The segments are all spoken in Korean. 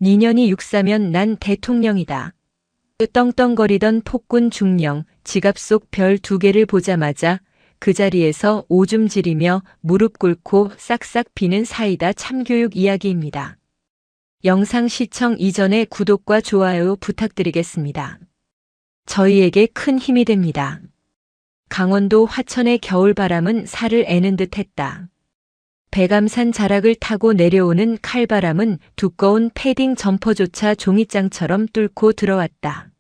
니년이 육사면 난 대통령이다. 떵떵거리던 폭군 중령, 지갑 속 별 2개를 보자마자 그 자리에서 오줌 지리며 무릎 꿇고 싹싹 비는 사이다 참교육 이야기입니다. 영상 시청 이전에 구독과 좋아요 부탁드리겠습니다. 저희에게 큰 힘이 됩니다. 강원도 화천의 겨울바람은 살을 애는 듯 했다. 백암산 자락을 타고 내려오는 칼바람은 두꺼운 패딩 점퍼조차 종이장처럼 뚫고 들어왔다.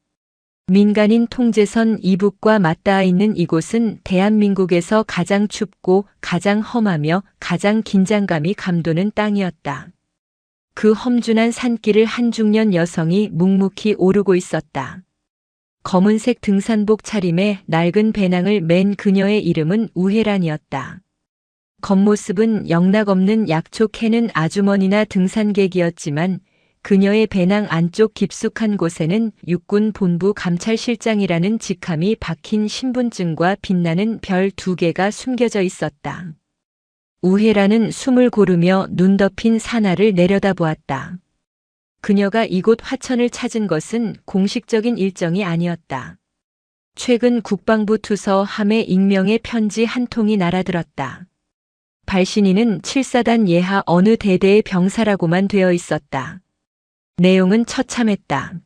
민간인 통제선 이북과 맞닿아 있는 이곳은 대한민국에서 가장 춥고 가장 험하며 가장 긴장감이 감도는 땅이었다. 그 험준한 산길을 한 중년 여성이 묵묵히 오르고 있었다. 검은색 등산복 차림에 낡은 배낭을 맨 그녀의 이름은 우혜란이었다. 겉모습은 영락없는 약초 캐는 아주머니나 등산객이었지만 그녀의 배낭 안쪽 깊숙한 곳에는 육군 본부 감찰실장이라는 직함이 박힌 신분증과 빛나는 별 2개가 숨겨져 있었다. 우혜란은 숨을 고르며 눈 덮인 산하를 내려다보았다. 그녀가 이곳 화천을 찾은 것은 공식적인 일정이 아니었다. 최근 국방부 투서 함의 익명의 편지 한 통이 날아들었다. 발신인은 7사단 예하 어느 대대의 병사라고만 되어 있었다. 내용은 처참했다.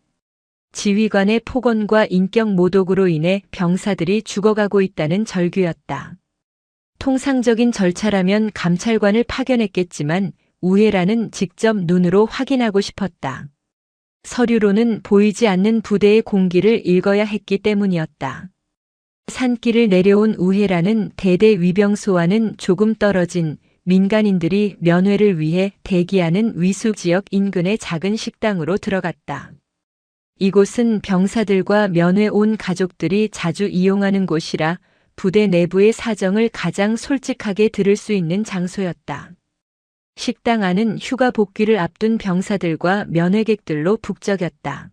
지휘관의 폭언과 인격 모독으로 인해 병사들이 죽어가고 있다는 절규였다. 통상적인 절차라면 감찰관을 파견했겠지만 우혜란은 직접 눈으로 확인하고 싶었다. 서류로는 보이지 않는 부대의 공기를 읽어야 했기 때문이었다. 산길을 내려온 우혜란은 대대 위병소와는 조금 떨어진 민간인들이 면회를 위해 대기하는 위수 지역 인근의 작은 식당으로 들어갔다. 이곳은 병사들과 면회 온 가족들이 자주 이용하는 곳이라 부대 내부의 사정을 가장 솔직하게 들을 수 있는 장소였다. 식당 안은 휴가 복귀를 앞둔 병사들과 면회객들로 북적였다.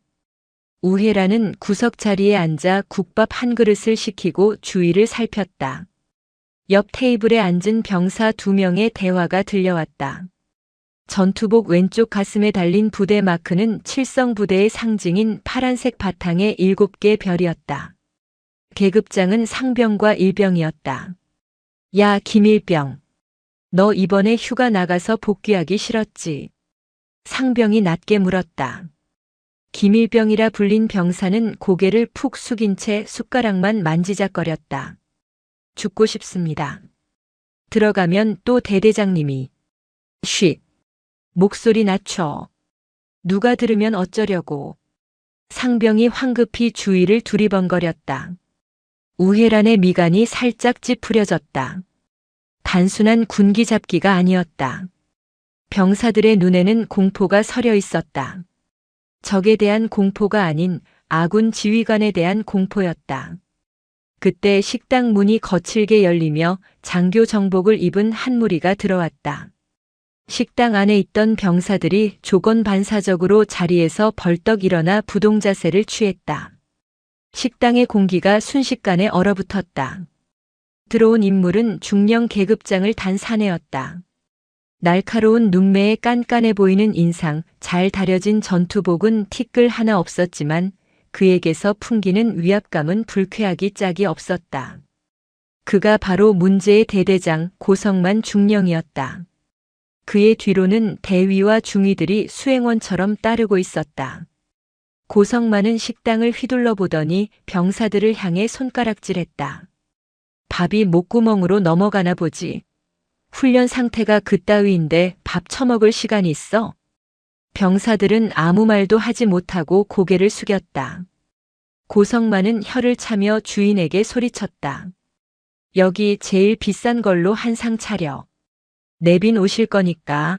우혜란은 구석 자리에 앉아 국밥 한 그릇을 시키고 주위를 살폈다. 옆 테이블에 앉은 병사 2명의 대화가 들려왔다. 전투복 왼쪽 가슴에 달린 부대 마크는 칠성부대의 상징인 파란색 바탕에 7개 별이었다. 계급장은 상병과 일병이었다. 야, 김일병. 너 이번에 휴가 나가서 복귀하기 싫었지? 상병이 낮게 물었다. 김일병이라 불린 병사는 고개를 푹 숙인 채 숟가락만 만지작거렸다. 죽고 싶습니다. 들어가면 또 대대장님이 쉿. 목소리 낮춰. 누가 들으면 어쩌려고. 상병이 황급히 주위를 두리번거렸다. 우혜란의 미간이 살짝 찌푸려졌다. 단순한 군기 잡기가 아니었다. 병사들의 눈에는 공포가 서려 있었다. 적에 대한 공포가 아닌 아군 지휘관에 대한 공포였다. 그때 식당 문이 거칠게 열리며 장교 정복을 입은 한 무리가 들어왔다. 식당 안에 있던 병사들이 조건반사적으로 자리에서 벌떡 일어나 부동자세를 취했다. 식당의 공기가 순식간에 얼어붙었다. 들어온 인물은 중령 계급장을 단 사내였다. 날카로운 눈매에 깐깐해 보이는 인상, 잘 다려진 전투복은 티끌 하나 없었지만 그에게서 풍기는 위압감은 불쾌하기 짝이 없었다. 그가 바로 문제의 대대장 고성만 중령이었다. 그의 뒤로는 대위와 중위들이 수행원처럼 따르고 있었다. 고성만은 식당을 휘둘러 보더니 병사들을 향해 손가락질했다. 밥이 목구멍으로 넘어가나 보지. 훈련 상태가 그따위인데 밥 처먹을 시간이 있어? 병사들은 아무 말도 하지 못하고 고개를 숙였다. 고성만은 혀를 차며 주인에게 소리쳤다. 여기 제일 비싼 걸로 한 상 차려. 내빈 오실 거니까.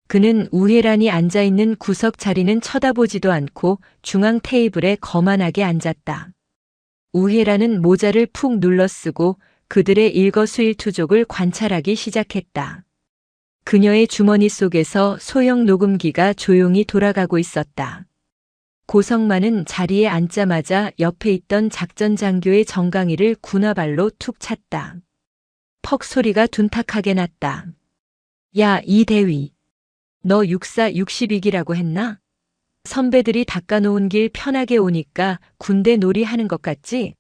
그는 우혜란이 앉아있는 구석 자리는 쳐다보지도 않고 중앙 테이블에 거만하게 앉았다. 우혜란은 모자를 푹 눌러쓰고 그들의 일거수일투족을 관찰하기 시작했다. 그녀의 주머니 속에서 소형 녹음기가 조용히 돌아가고 있었다. 고성만은 자리에 앉자마자 옆에 있던 작전 장교의 정강이를 군화발로 툭 찼다. 퍽 소리가 둔탁하게 났다. 야, 이 대위. 너 육사 62기라고 했나? 선배들이 닦아놓은 길 편하게 오니까 군대 놀이 하는 것 같지?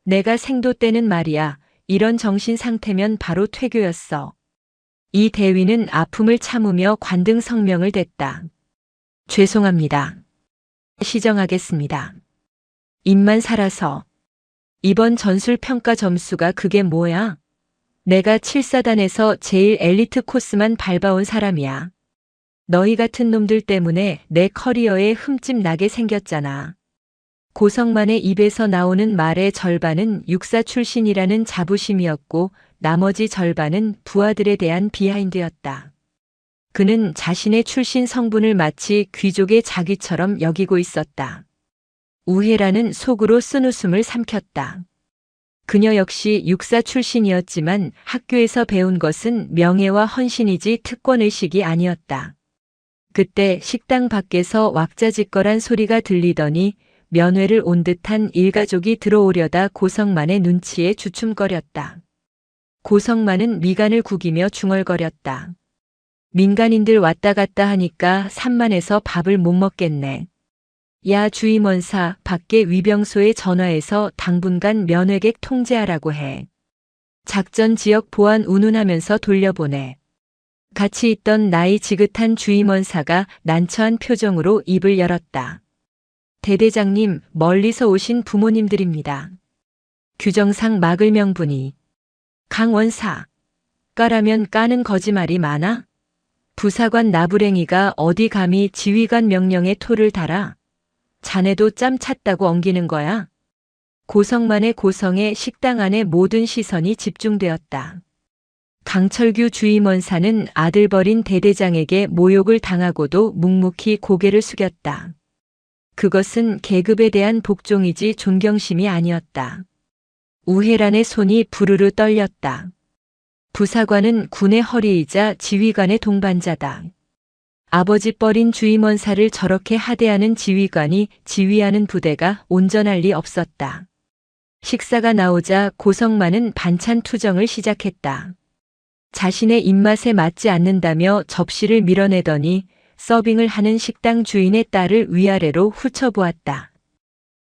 내가 생도 때는 말이야. 이런 정신 상태면 바로 퇴교였어. 이 대위는 아픔을 참으며 관등 성명을 댔다. 죄송합니다. 시정하겠습니다. 입만 살아서. 이번 전술 평가 점수가 그게 뭐야? 내가 7사단에서 제일 엘리트 코스만 밟아온 사람이야. 너희 같은 놈들 때문에 내 커리어에 흠집 나게 생겼잖아. 고성만의 입에서 나오는 말의 절반은 육사 출신이라는 자부심이었고 나머지 절반은 부하들에 대한 비하인드였다. 그는 자신의 출신 성분을 마치 귀족의 자귀처럼 여기고 있었다. 우혜라는 속으로 쓴웃음을 삼켰다. 그녀 역시 육사 출신이었지만 학교에서 배운 것은 명예와 헌신이지 특권의식이 아니었다. 그때 식당 밖에서 왁자지껄한 소리가 들리더니 면회를 온 듯한 일가족이 들어오려다 고성만의 눈치에 주춤거렸다. 고성만은 미간을 구기며 중얼거렸다. 민간인들 왔다 갔다 하니까 산만해서 밥을 못 먹겠네. 야 주임원사, 밖에 위병소에 전화해서 당분간 면회객 통제하라고 해. 작전 지역 보안 운운하면서 돌려보내. 같이 있던 나이 지긋한 주임원사가 난처한 표정으로 입을 열었다. 대대장님, 멀리서 오신 부모님들입니다. 규정상 막을 명분이. 강원사. 까라면 까는 거짓말이 많아? 부사관 나부랭이가 어디 감히 지휘관 명령에 토를 달아? 자네도 짬 찼다고 엉기는 거야? 고성만의 고성에 식당 안에 모든 시선이 집중되었다. 강철규 주임원사는 아들 버린 대대장에게 모욕을 당하고도 묵묵히 고개를 숙였다. 그것은 계급에 대한 복종이지 존경심이 아니었다. 우혜란의 손이 부르르 떨렸다. 부사관은 군의 허리이자 지휘관의 동반자다. 아버지 뻘인 주임원사를 저렇게 하대하는 지휘관이 지휘하는 부대가 온전할 리 없었다. 식사가 나오자 고성만은 반찬 투정을 시작했다. 자신의 입맛에 맞지 않는다며 접시를 밀어내더니 서빙을 하는 식당 주인의 딸을 위아래로 훑어보았다.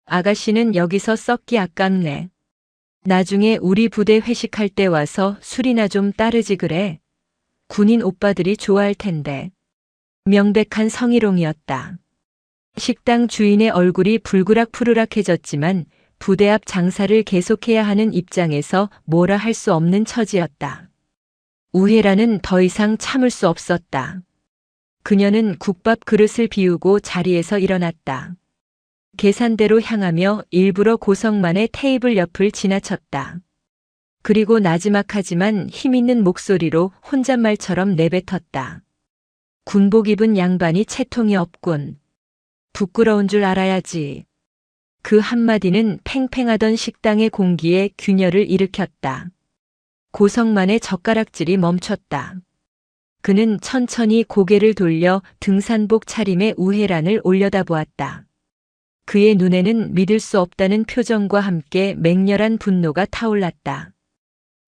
아가씨는 여기서 썩기 아깝네. 나중에 우리 부대 회식할 때 와서 술이나 좀 따르지 그래. 군인 오빠들이 좋아할 텐데. 명백한 성희롱이었다. 식당 주인의 얼굴이 불그락푸르락해졌지만 부대 앞 장사를 계속해야 하는 입장에서 뭐라 할 수 없는 처지였다. 우혜란은 더 이상 참을 수 없었다. 그녀는 국밥 그릇을 비우고 자리에서 일어났다. 계산대로 향하며 일부러 고성만의 테이블 옆을 지나쳤다. 그리고 나지막하지만 힘있는 목소리로 혼잣말처럼 내뱉었다. 군복 입은 양반이 채통이 없군. 부끄러운 줄 알아야지. 그 한마디는 팽팽하던 식당의 공기에 균열을 일으켰다. 고성만의 젓가락질이 멈췄다. 그는 천천히 고개를 돌려 등산복 차림의 우혜란을 올려다보았다. 그의 눈에는 믿을 수 없다는 표정과 함께 맹렬한 분노가 타올랐다.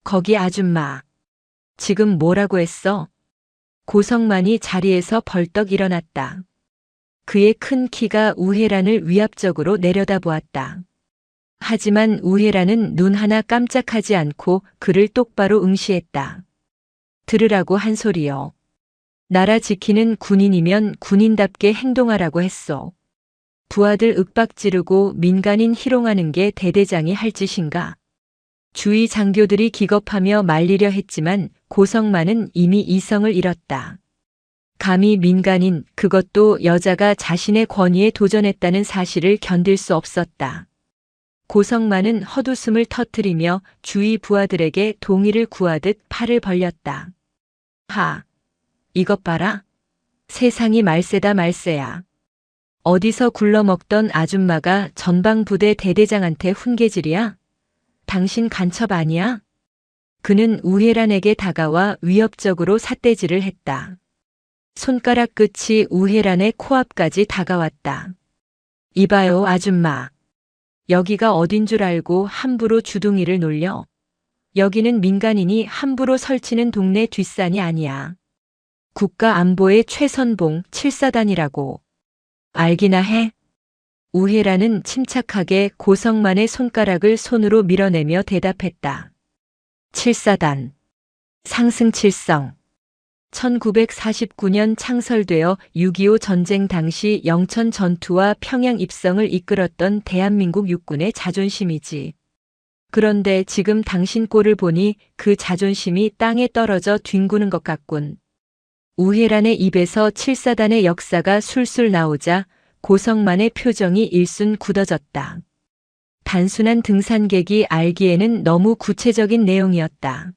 거기 아줌마. 지금 뭐라고 했어? 고성만이 자리에서 벌떡 일어났다. 그의 큰 키가 우혜란을 위압적으로 내려다보았다. 하지만 우혜란은 눈 하나 깜짝하지 않고 그를 똑바로 응시했다. 들으라고 한 소리요. 나라 지키는 군인이면 군인답게 행동하라고 했소. 부하들 윽박지르고 민간인 희롱하는 게 대대장이 할 짓인가? 주위 장교들이 기겁하며 말리려 했지만 고성만은 이미 이성을 잃었다. 감히 민간인, 그것도 여자가 자신의 권위에 도전했다는 사실을 견딜 수 없었다. 고성만은 헛웃음을 터뜨리며 주위 부하들에게 동의를 구하듯 팔을 벌렸다. 하, 이것 봐라. 세상이 말세다 말세야. 어디서 굴러먹던 아줌마가 전방부대 대대장한테 훈계질이야? 당신 간첩 아니야? 그는 우혜란에게 다가와 위협적으로 삿대질을 했다. 손가락 끝이 우혜란의 코앞까지 다가왔다. 이봐요 아줌마. 여기가 어딘 줄 알고 함부로 주둥이를 놀려? 여기는 민간인이 함부로 설치는 동네 뒷산이 아니야. 국가 안보의 최선봉 7사단이라고. 알기나 해? 우혜라는 침착하게 고성만의 손가락을 손으로 밀어내며 대답했다. 칠사단. 상승칠성. 1949년 창설되어 6.25 전쟁 당시 영천 전투와 평양 입성을 이끌었던 대한민국 육군의 자존심이지. 그런데 지금 당신 꼴을 보니 그 자존심이 땅에 떨어져 뒹구는 것 같군. 우혜란의 입에서 칠사단의 역사가 술술 나오자 고성만의 표정이 일순 굳어졌다. 단순한 등산객이 알기에는 너무 구체적인 내용이었다.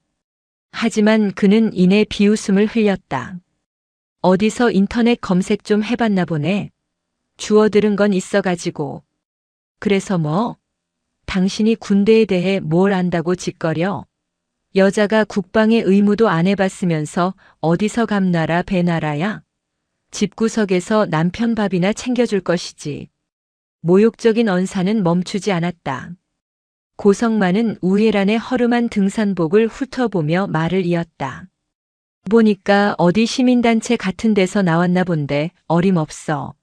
하지만 그는 이내 비웃음을 흘렸다. 어디서 인터넷 검색 좀 해봤나 보네. 주워 들은 건 있어가지고. 그래서 뭐? 당신이 군대에 대해 뭘 안다고 짓거려? 여자가 국방의 의무도 안 해봤으면서 어디서 감나라 배나라야? 집구석에서 남편 밥이나 챙겨줄 것이지. 모욕적인 언사는 멈추지 않았다. 고성만은 우혜란의 허름한 등산복을 훑어보며 말을 이었다. 보니까 어디 시민단체 같은 데서 나왔나 본데 어림없어.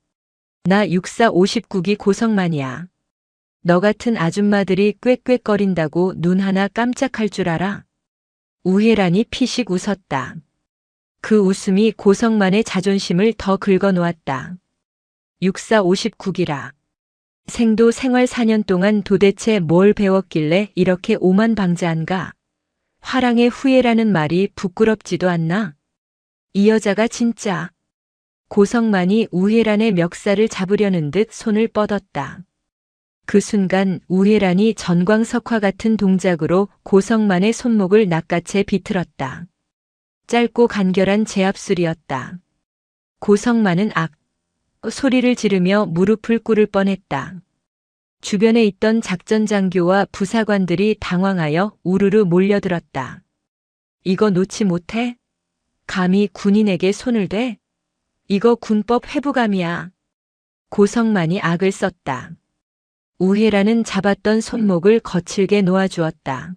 나 육사 59기 고성만이야. 너 같은 아줌마들이 꾀꾀거린다고 눈 하나 깜짝할 줄 알아? 우혜란이 피식 웃었다. 그 웃음이 고성만의 자존심을 더 긁어놓았다. 육사 59기라. 생도 생활 4년 동안 도대체 뭘 배웠길래 이렇게 오만방자한가? 화랑의 후예라는 말이 부끄럽지도 않나? 이 여자가 진짜. 고성만이 우혜란의 멱살을 잡으려는 듯 손을 뻗었다. 그 순간 우혜란이 전광석화 같은 동작으로 고성만의 손목을 낚아채 비틀었다. 짧고 간결한 제압술이었다. 고성만은 소리를 지르며 무릎을 꿇을 뻔했다. 주변에 있던 작전장교와 부사관들이 당황하여 우르르 몰려들었다. 이거 놓지 못해? 감히 군인에게 손을 대? 이거 군법 회부감이야. 고성만이 악을 썼다. 우혜란은 잡았던 손목을 거칠게 놓아주었다.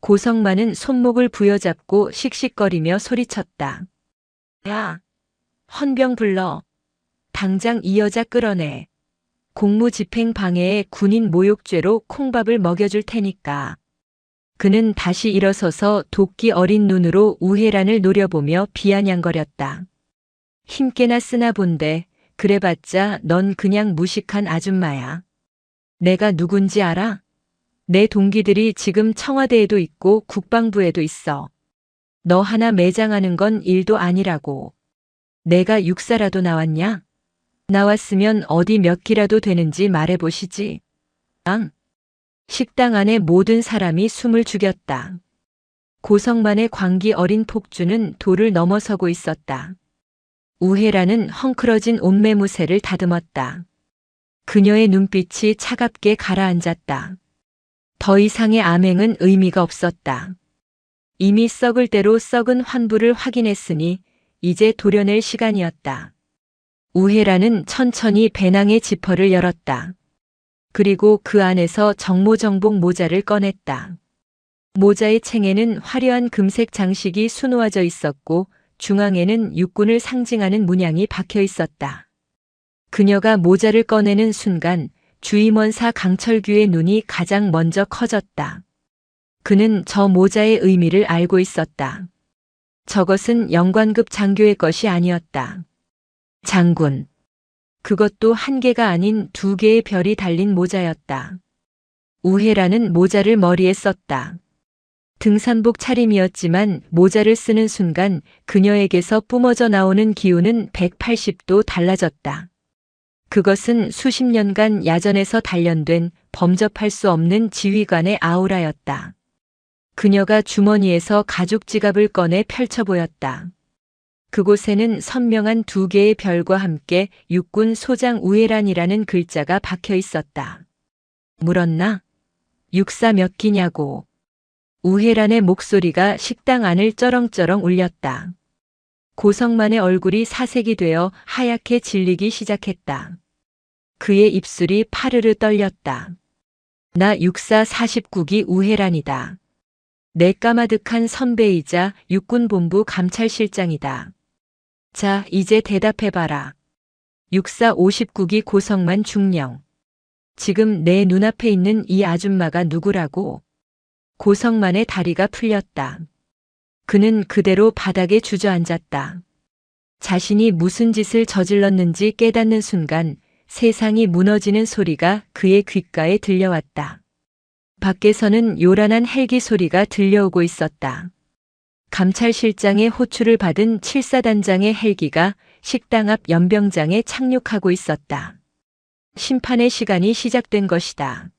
고성만은 손목을 부여잡고 씩씩거리며 소리쳤다. 야, 헌병 불러. 당장 이 여자 끌어내. 공무집행 방해에 군인 모욕죄로 콩밥을 먹여줄 테니까. 그는 다시 일어서서 도끼 어린 눈으로 우혜란을 노려보며 비아냥거렸다. 힘께나 쓰나 본데 그래봤자 넌 그냥 무식한 아줌마야. 내가 누군지 알아? 내 동기들이 지금 청와대에도 있고 국방부에도 있어. 너 하나 매장하는 건 일도 아니라고. 내가 육사라도 나왔냐? 나왔으면 어디 몇 기라도 되는지 말해보시지. 식당 안에 모든 사람이 숨을 죽였다. 고성만의 광기 어린 폭주는 도를 넘어서고 있었다. 우혜란은 헝클어진 옷매무새를 다듬었다. 그녀의 눈빛이 차갑게 가라앉았다. 더 이상의 암행은 의미가 없었다. 이미 썩을 대로 썩은 환부를 확인했으니 이제 도려낼 시간이었다. 우혜란은 천천히 배낭의 지퍼를 열었다. 그리고 그 안에서 정모정복 모자를 꺼냈다. 모자의 챙에는 화려한 금색 장식이 수놓아져 있었고 중앙에는 육군을 상징하는 문양이 박혀 있었다. 그녀가 모자를 꺼내는 순간 주임원사 강철규의 눈이 가장 먼저 커졌다. 그는 저 모자의 의미를 알고 있었다. 저것은 영관급 장교의 것이 아니었다. 장군. 그것도 한 개가 아닌 두 개의 별이 달린 모자였다. 우혜란은 모자를 머리에 썼다. 등산복 차림이었지만 모자를 쓰는 순간 그녀에게서 뿜어져 나오는 기운은 180도 달라졌다. 그것은 수십 년간 야전에서 단련된 범접할 수 없는 지휘관의 아우라였다. 그녀가 주머니에서 가죽 지갑을 꺼내 펼쳐 보였다. 그곳에는 선명한 두 개의 별과 함께 육군 소장 우혜란이라는 글자가 박혀 있었다. 물었나? 육사 몇 기냐고. 우혜란의 목소리가 식당 안을 쩌렁쩌렁 울렸다. 고성만의 얼굴이 사색이 되어 하얗게 질리기 시작했다. 그의 입술이 파르르 떨렸다. 나 육사 49기 우혜란이다. 내 까마득한 선배이자 육군본부 감찰실장이다. 자, 이제 대답해봐라. 육사 59기 고성만 중령. 지금 내 눈앞에 있는 이 아줌마가 누구라고? 고성만의 다리가 풀렸다. 그는 그대로 바닥에 주저앉았다. 자신이 무슨 짓을 저질렀는지 깨닫는 순간 세상이 무너지는 소리가 그의 귓가에 들려왔다. 밖에서는 요란한 헬기 소리가 들려오고 있었다. 감찰실장의 호출을 받은 7사단장의 헬기가 식당 앞 연병장에 착륙하고 있었다. 심판의 시간이 시작된 것이다.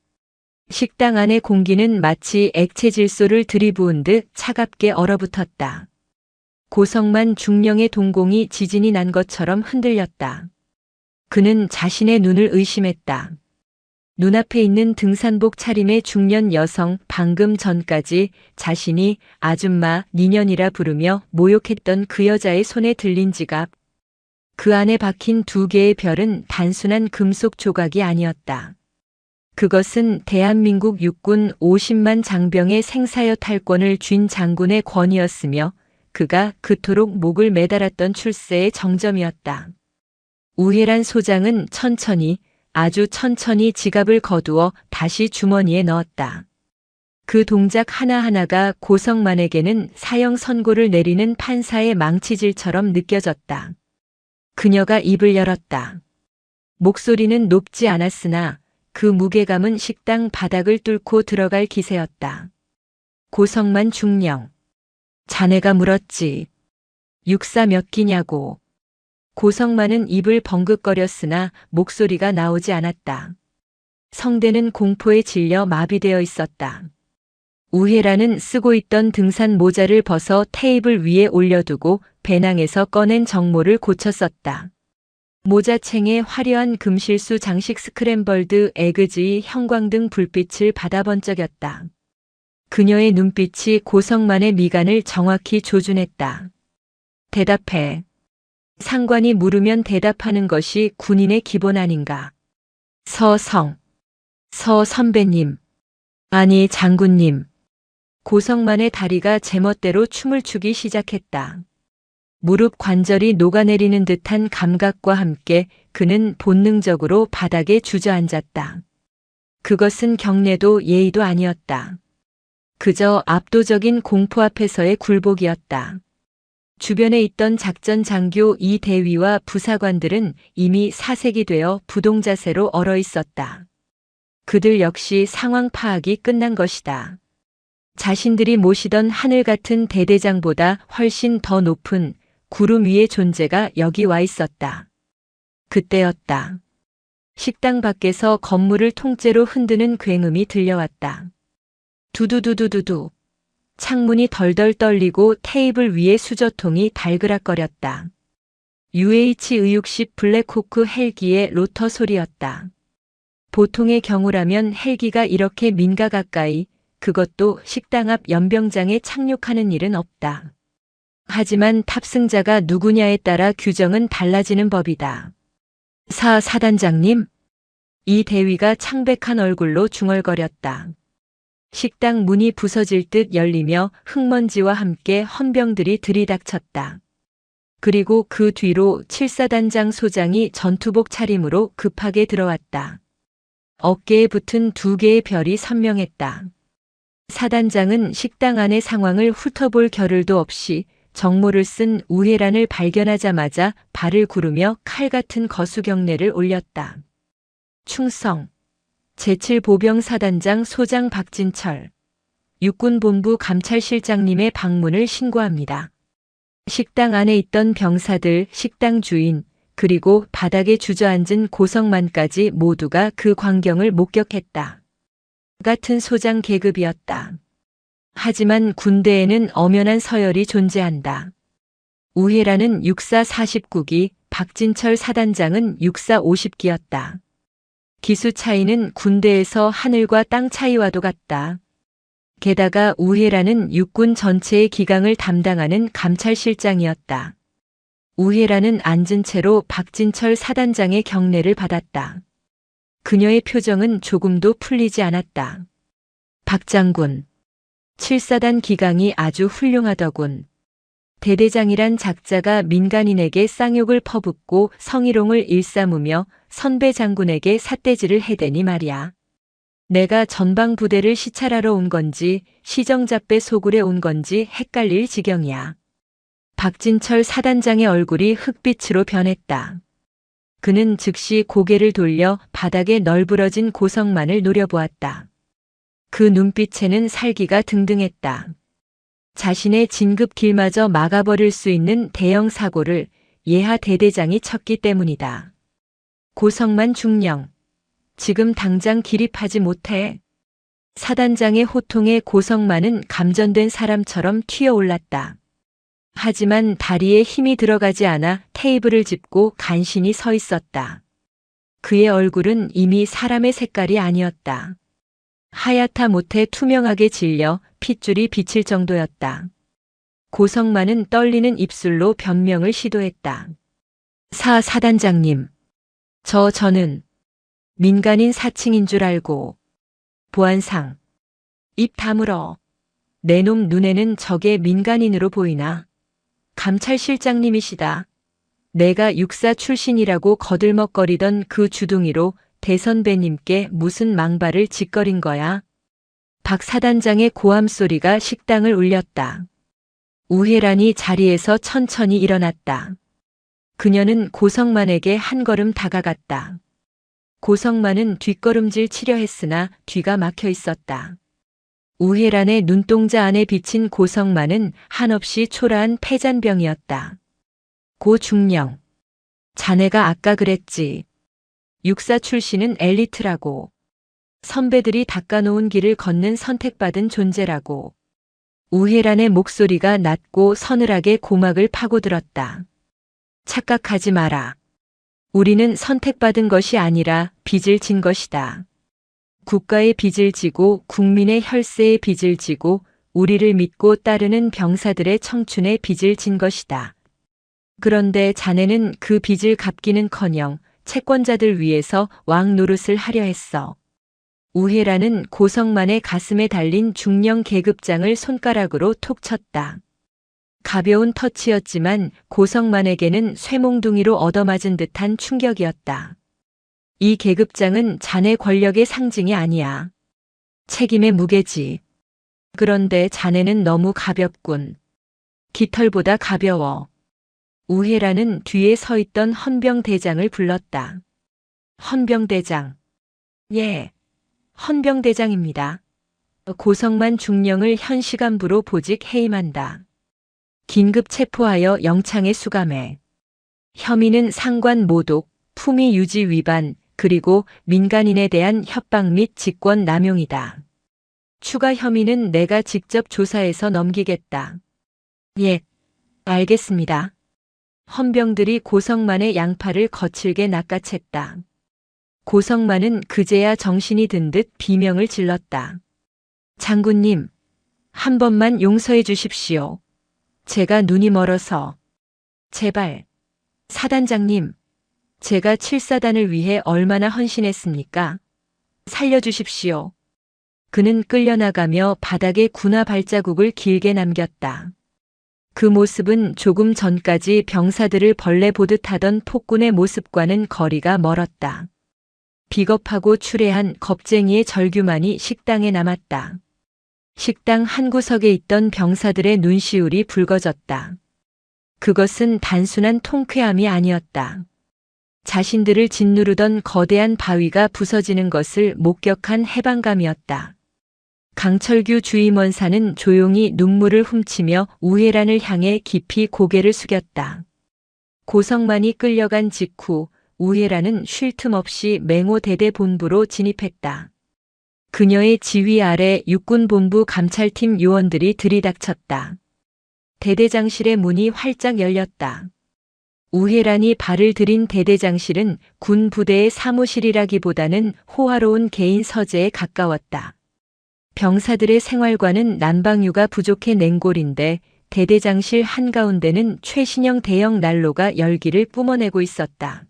식당 안의 공기는 마치 액체 질소를 들이부은 듯 차갑게 얼어붙었다. 고성만 중령의 동공이 지진이 난 것처럼 흔들렸다. 그는 자신의 눈을 의심했다. 눈앞에 있는 등산복 차림의 중년 여성, 방금 전까지 자신이 아줌마, 니년이라 부르며 모욕했던 그 여자의 손에 들린 지갑. 그 안에 박힌 2개의 별은 단순한 금속 조각이 아니었다. 그것은 대한민국 육군 50만 장병의 생사여 탈권을 쥔 장군의 권위였으며 그가 그토록 목을 매달았던 출세의 정점이었다. 우혜란 소장은 천천히, 아주 천천히 지갑을 거두어 다시 주머니에 넣었다. 그 동작 하나하나가 고성만에게는 사형 선고를 내리는 판사의 망치질처럼 느껴졌다. 그녀가 입을 열었다. 목소리는 높지 않았으나 그 무게감은 식당 바닥을 뚫고 들어갈 기세였다. 고성만 중령. 자네가 물었지. 육사 몇 기냐고. 고성만은 입을 벙긋거렸으나 목소리가 나오지 않았다. 성대는 공포에 질려 마비되어 있었다. 우혜라는 쓰고 있던 등산 모자를 벗어 테이블 위에 올려두고 배낭에서 꺼낸 정모를 고쳐 썼다. 모자챙에 화려한 금실수 장식 스크램벌드 에그즈의 형광등 불빛을 받아 번쩍였다. 그녀의 눈빛이 고성만의 미간을 정확히 조준했다. 대답해. 상관이 물으면 대답하는 것이 군인의 기본 아닌가. 서 선배님. 아니 장군님. 고성만의 다리가 제멋대로 춤을 추기 시작했다. 무릎 관절이 녹아내리는 듯한 감각과 함께 그는 본능적으로 바닥에 주저앉았다. 그것은 경례도 예의도 아니었다. 그저 압도적인 공포 앞에서의 굴복이었다. 주변에 있던 작전 장교 이 대위와 부사관들은 이미 사색이 되어 부동자세로 얼어 있었다. 그들 역시 상황 파악이 끝난 것이다. 자신들이 모시던 하늘 같은 대대장보다 훨씬 더 높은 구름 위의 존재가 여기 와 있었다. 그때였다. 식당 밖에서 건물을 통째로 흔드는 굉음이 들려왔다. 두두두두두두. 창문이 덜덜 떨리고 테이블 위의 수저통이 달그락거렸다. UH-의육식 블랙호크 헬기의 로터 소리였다. 보통의 경우라면 헬기가 이렇게 민가 가까이, 그것도 식당 앞 연병장에 착륙하는 일은 없다. 하지만 탑승자가 누구냐에 따라 규정은 달라지는 법이다. 사단장님? 이 대위가 창백한 얼굴로 중얼거렸다. 식당 문이 부서질 듯 열리며 흙먼지와 함께 헌병들이 들이닥쳤다. 그리고 그 뒤로 7사단장 소장이 전투복 차림으로 급하게 들어왔다. 어깨에 붙은 2개의 별이 선명했다. 사단장은 식당 안의 상황을 훑어볼 겨를도 없이 정모를 쓴 우혜란을 발견하자마자 발을 구르며 칼 같은 거수경례를 올렸다. 충성. 제7보병사단장 소장 박진철. 육군본부 감찰실장님의 방문을 신고합니다. 식당 안에 있던 병사들, 식당 주인, 그리고 바닥에 주저앉은 고성만까지 모두가 그 광경을 목격했다. 같은 소장 계급이었다. 하지만 군대에는 엄연한 서열이 존재한다. 우혜라는 육사 49기, 박진철 사단장은 육사 50기였다. 기수 차이는 군대에서 하늘과 땅 차이와도 같다. 게다가 우혜라는 육군 전체의 기강을 담당하는 감찰실장이었다. 우혜라는 앉은 채로 박진철 사단장의 경례를 받았다. 그녀의 표정은 조금도 풀리지 않았다. 박 장군. 7사단 기강이 아주 훌륭하더군. 대대장이란 작자가 민간인에게 쌍욕을 퍼붓고 성희롱을 일삼으며 선배 장군에게 삿대질을 해대니 말이야. 내가 전방 부대를 시찰하러 온 건지 시정잡배 소굴에 온 건지 헷갈릴 지경이야. 박진철 사단장의 얼굴이 흑빛으로 변했다. 그는 즉시 고개를 돌려 바닥에 널브러진 고성만을 노려보았다. 그 눈빛에는 살기가 등등했다. 자신의 진급 길마저 막아버릴 수 있는 대형 사고를 예하 대대장이 쳤기 때문이다. 고성만 중령, 지금 당장 기립하지 못해. 사단장의 호통에 고성만은 감전된 사람처럼 튀어올랐다. 하지만 다리에 힘이 들어가지 않아 테이블을 짚고 간신히 서 있었다. 그의 얼굴은 이미 사람의 색깔이 아니었다. 하얗다 못해 투명하게 질려 핏줄이 비칠 정도였다. 고성만은 떨리는 입술로 변명을 시도했다. 사단장님, 저는 민간인 사칭인 줄 알고. 보안상. 입 다물어. 내 놈 눈에는 저게 민간인으로 보이나? 감찰실장님이시다. 내가 육사 출신이라고 거들먹거리던 그 주둥이로 대선배님께 무슨 망발을 짓거린 거야? 박 사단장의 고함 소리가 식당을 울렸다. 우혜란이 자리에서 천천히 일어났다. 그녀는 고성만에게 한 걸음 다가갔다. 고성만은 뒷걸음질 치려 했으나 뒤가 막혀 있었다. 우혜란의 눈동자 안에 비친 고성만은 한없이 초라한 폐잔병이었다. 고중령, 자네가 아까 그랬지. 육사 출신은 엘리트라고. 선배들이 닦아놓은 길을 걷는 선택받은 존재라고. 우혜란의 목소리가 낮고 서늘하게 고막을 파고들었다. 착각하지 마라. 우리는 선택받은 것이 아니라 빚을 진 것이다. 국가의 빚을 지고 국민의 혈세의 빚을 지고 우리를 믿고 따르는 병사들의 청춘의 빚을 진 것이다. 그런데 자네는 그 빚을 갚기는커녕 채권자들 위해서 왕 노릇을 하려 했어. 우혜란은 고성만의 가슴에 달린 중령 계급장을 손가락으로 톡 쳤다. 가벼운 터치였지만 고성만에게는 쇠몽둥이로 얻어맞은 듯한 충격이었다. 이 계급장은 자네 권력의 상징이 아니야. 책임의 무게지. 그런데 자네는 너무 가볍군. 깃털보다 가벼워. 우혜란은 뒤에 서 있던 헌병대장을 불렀다. 헌병대장. 예, 헌병대장입니다. 고성만 중령을 현 시간부로 보직 해임한다. 긴급 체포하여 영창에 수감해. 혐의는 상관 모독, 품위 유지 위반, 그리고 민간인에 대한 협박 및 직권 남용이다. 추가 혐의는 내가 직접 조사해서 넘기겠다. 예, 알겠습니다. 헌병들이 고성만의 양팔을 거칠게 낚아챘다. 고성만은 그제야 정신이 든 듯 비명을 질렀다. 장군님, 한 번만 용서해 주십시오. 제가 눈이 멀어서. 제발. 사단장님, 제가 7사단을 위해 얼마나 헌신했습니까? 살려주십시오. 그는 끌려나가며 바닥에 군화 발자국을 길게 남겼다. 그 모습은 조금 전까지 병사들을 벌레 보듯 하던 폭군의 모습과는 거리가 멀었다. 비겁하고 추레한 겁쟁이의 절규만이 식당에 남았다. 식당 한 구석에 있던 병사들의 눈시울이 붉어졌다. 그것은 단순한 통쾌함이 아니었다. 자신들을 짓누르던 거대한 바위가 부서지는 것을 목격한 해방감이었다. 강철규 주임원사는 조용히 눈물을 훔치며 우혜란을 향해 깊이 고개를 숙였다. 고성만이 끌려간 직후 우혜란은 쉴 틈 없이 맹호대대 본부로 진입했다. 그녀의 지휘 아래 육군본부 감찰팀 요원들이 들이닥쳤다. 대대장실의 문이 활짝 열렸다. 우혜란이 발을 들인 대대장실은 군 부대의 사무실이라기보다는 호화로운 개인 서재에 가까웠다. 병사들의 생활과는 난방유가 부족해 냉골인데 대대장실 한가운데는 최신형 대형 난로가 열기를 뿜어내고 있었다.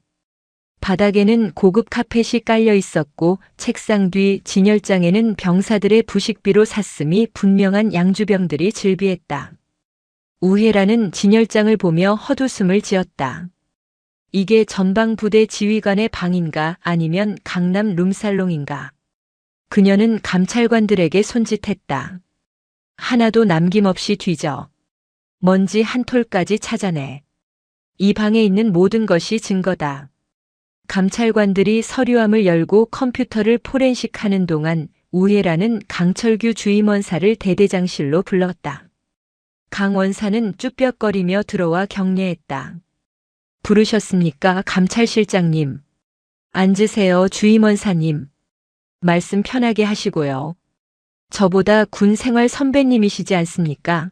바닥에는 고급 카펫이 깔려 있었고 책상 뒤 진열장에는 병사들의 부식비로 샀음이 분명한 양주병들이 즐비했다. 우회라는 진열장을 보며 헛웃음을 지었다. 이게 전방부대 지휘관의 방인가 아니면 강남 룸살롱인가. 그녀는 감찰관들에게 손짓했다. 하나도 남김없이 뒤져. 먼지 한 톨까지 찾아내. 이 방에 있는 모든 것이 증거다. 감찰관들이 서류함을 열고 컴퓨터를 포렌식하는 동안 우회라는 강철규 주임원사를 대대장실로 불렀다. 강 원사는 쭈뼛거리며 들어와 격려했다. 부르셨습니까, 감찰실장님? 앉으세요, 주임원사님. 말씀 편하게 하시고요. 저보다 군 생활 선배님이시지 않습니까?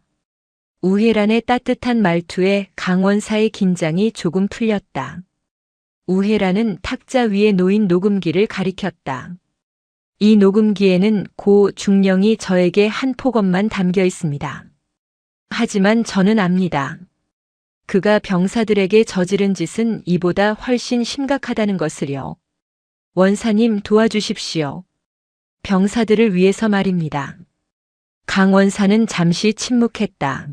우회란의 따뜻한 말투에 강 원사의 긴장이 조금 풀렸다. 우회란은 탁자 위에 놓인 녹음기를 가리켰다. 이 녹음기에는 고 중령이 저에게 한 폭언만 담겨 있습니다. 하지만 저는 압니다. 그가 병사들에게 저지른 짓은 이보다 훨씬 심각하다는 것을요. 원사님 도와주십시오. 병사들을 위해서 말입니다. 강 원사는 잠시 침묵했다.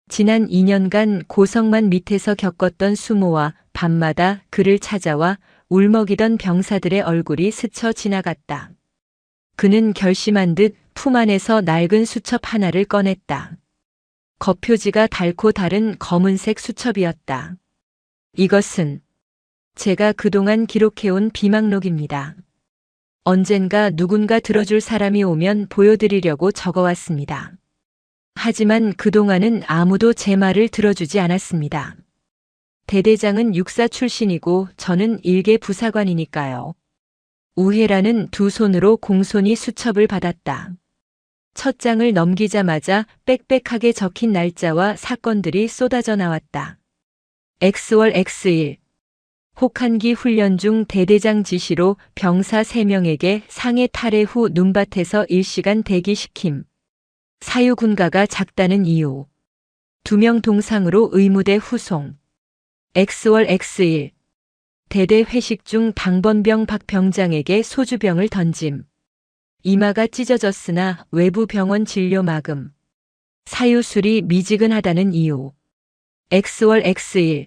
지난 2년간 고성만 밑에서 겪었던 수모와 밤마다 그를 찾아와 울먹이던 병사들의 얼굴이 스쳐 지나갔다. 그는 결심한 듯 품 안에서 낡은 수첩 하나를 꺼냈다. 겉표지가 닳고 다른 검은색 수첩이었다. 이것은 제가 그동안 기록해온 비망록입니다. 언젠가 누군가 들어줄 사람이 오면 보여드리려고 적어왔습니다. 하지만 그동안은 아무도 제 말을 들어주지 않았습니다. 대대장은 육사 출신이고 저는 일개 부사관이니까요. 우회라는 두 손으로 공손히 수첩을 받았다. 첫 장을 넘기자마자 빽빽하게 적힌 날짜와 사건들이 쏟아져 나왔다. X월 X1. 혹한기 훈련 중 대대장 지시로 병사 3명에게 상해 탈해 후 눈밭에서 1시간 대기시킴. 사유군가가 작다는 이유. 2명 동상으로 의무대 후송. X월 X1. 대대 회식 중 당번병 박 병장에게 소주병을 던짐. 이마가 찢어졌으나 외부 병원 진료 마금. 사유술이 미지근하다는 이유. X월 X1.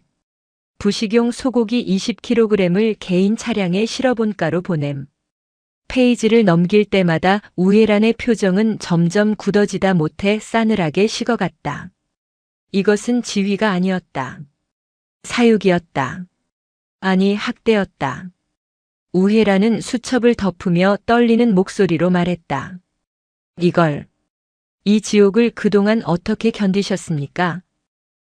부식용 소고기 20kg을 개인 차량에 실어본가로 보냄. 페이지를 넘길 때마다 우회란의 표정은 점점 굳어지다 못해 싸늘하게 식어갔다. 이것은 지휘가 아니었다. 사육이었다. 아니, 학대였다. 우회란은 수첩을 덮으며 떨리는 목소리로 말했다. 이 지옥을 그동안 어떻게 견디셨습니까?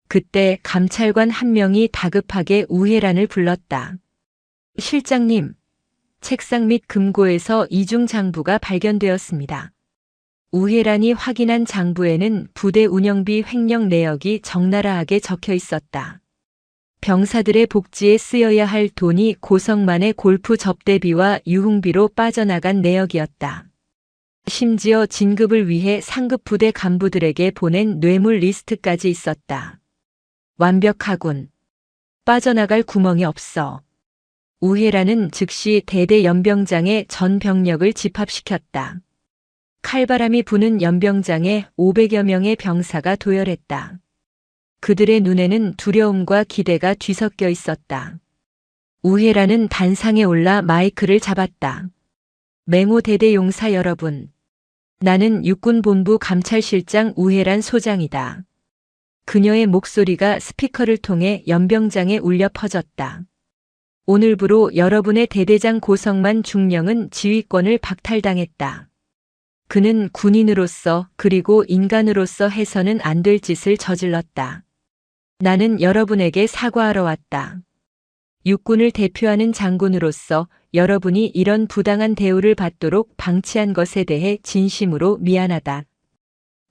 그때 감찰관 한 명이 다급하게 우회란을 불렀다. 실장님, 책상 밑 금고에서 이중 장부가 발견되었습니다. 우회란이 확인한 장부에는 부대 운영비 횡령 내역이 적나라하게 적혀 있었다. 병사들의 복지에 쓰여야 할 돈이 고성만의 골프 접대비와 유흥비로 빠져나간 내역이었다. 심지어 진급을 위해 상급 부대 간부들에게 보낸 뇌물 리스트까지 있었다. 완벽하군. 빠져나갈 구멍이 없어. 우회란은 즉시 대대 연병장에 전 병력을 집합시켰다. 칼바람이 부는 연병장에 500여 명의 병사가 도열했다. 그들의 눈에는 두려움과 기대가 뒤섞여 있었다. 우회란은 단상에 올라 마이크를 잡았다. 맹호 대대 용사 여러분. 나는 육군본부 감찰실장 우회란 소장이다. 그녀의 목소리가 스피커를 통해 연병장에 울려 퍼졌다. 오늘부로 여러분의 대대장 고성만 중령은 지휘권을 박탈당했다. 그는 군인으로서 그리고 인간으로서 해서는 안 될 짓을 저질렀다. 나는 여러분에게 사과하러 왔다. 육군을 대표하는 장군으로서 여러분이 이런 부당한 대우를 받도록 방치한 것에 대해 진심으로 미안하다.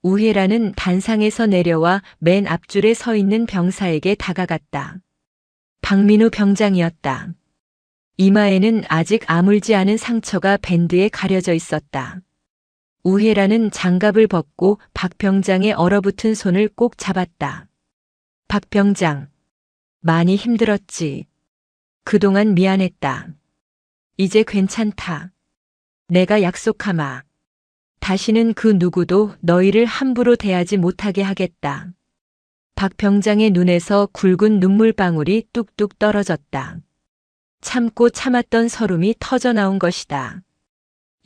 우회란은 단상에서 내려와 맨 앞줄에 서 있는 병사에게 다가갔다. 박민우 병장이었다. 이마에는 아직 아물지 않은 상처가 밴드에 가려져 있었다. 우회란은 장갑을 벗고 박 병장의 얼어붙은 손을 꼭 잡았다. 박 병장, 많이 힘들었지. 그동안 미안했다. 이제 괜찮다. 내가 약속하마. 다시는 그 누구도 너희를 함부로 대하지 못하게 하겠다. 박 병장의 눈에서 굵은 눈물방울이 뚝뚝 떨어졌다. 참고 참았던 서름이 터져나온 것이다.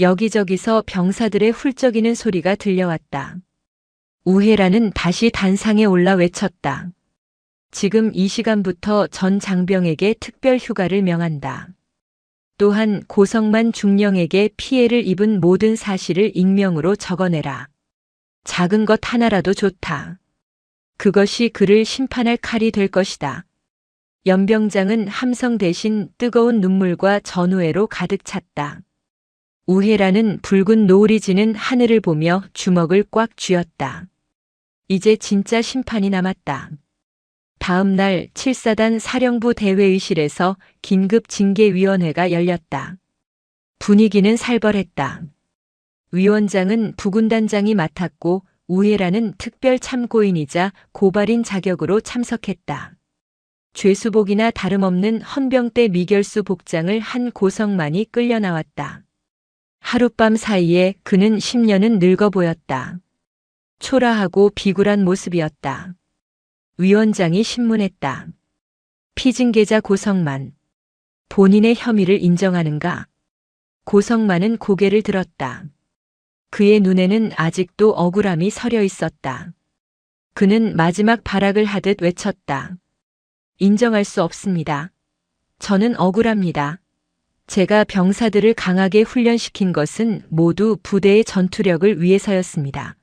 여기저기서 병사들의 훌쩍이는 소리가 들려왔다. 우혜라는 다시 단상에 올라 외쳤다. 지금 이 시간부터 전 장병에게 특별 휴가를 명한다. 또한 고성만 중령에게 피해를 입은 모든 사실을 익명으로 적어내라. 작은 것 하나라도 좋다. 그것이 그를 심판할 칼이 될 것이다. 연병장은 함성 대신 뜨거운 눈물과 전우애로 가득 찼다. 우혜라는 붉은 노을이 지는 하늘을 보며 주먹을 꽉 쥐었다. 이제 진짜 심판이 남았다. 다음 날 7사단 사령부 대회의실에서 긴급 징계위원회가 열렸다. 분위기는 살벌했다. 위원장은 부군단장이 맡았고 우혜라는 특별 참고인이자 고발인 자격으로 참석했다. 죄수복이나 다름없는 헌병대 미결수 복장을 한 고성만이 끌려 나왔다. 하룻밤 사이에 그는 10년은 늙어 보였다. 초라하고 비굴한 모습이었다. 위원장이 신문했다. 피증계자 고성만. 본인의 혐의를 인정하는가? 고성만은 고개를 들었다. 그의 눈에는 아직도 억울함이 서려 있었다. 그는 마지막 발악을 하듯 외쳤다. 인정할 수 없습니다. 저는 억울합니다. 제가 병사들을 강하게 훈련시킨 것은 모두 부대의 전투력을 위해서였습니다.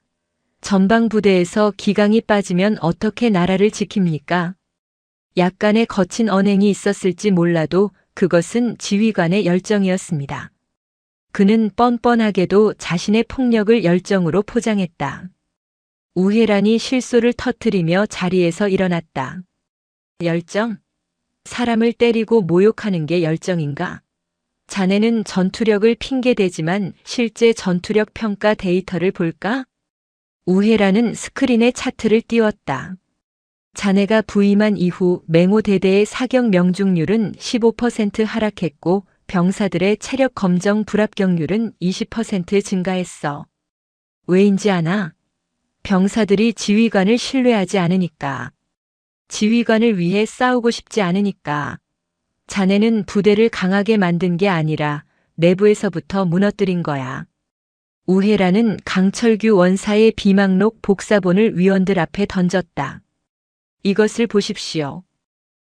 전방 부대에서 기강이 빠지면 어떻게 나라를 지킵니까? 약간의 거친 언행이 있었을지 몰라도 그것은 지휘관의 열정이었습니다. 그는 뻔뻔하게도 자신의 폭력을 열정으로 포장했다. 우혜란이 실소를 터뜨리며 자리에서 일어났다. 열정? 사람을 때리고 모욕하는 게 열정인가? 자네는 전투력을 핑계대지만 실제 전투력 평가 데이터를 볼까? 우혜라는 스크린에 차트를 띄웠다. 자네가 부임한 이후 맹호대대의 사격 명중률은 15% 하락했고 병사들의 체력 검정 불합격률은 20% 증가했어. 왜인지 아나? 병사들이 지휘관을 신뢰하지 않으니까. 지휘관을 위해 싸우고 싶지 않으니까. 자네는 부대를 강하게 만든 게 아니라 내부에서부터 무너뜨린 거야. 우혜라는 강철규 원사의 비망록 복사본을 위원들 앞에 던졌다. 이것을 보십시오.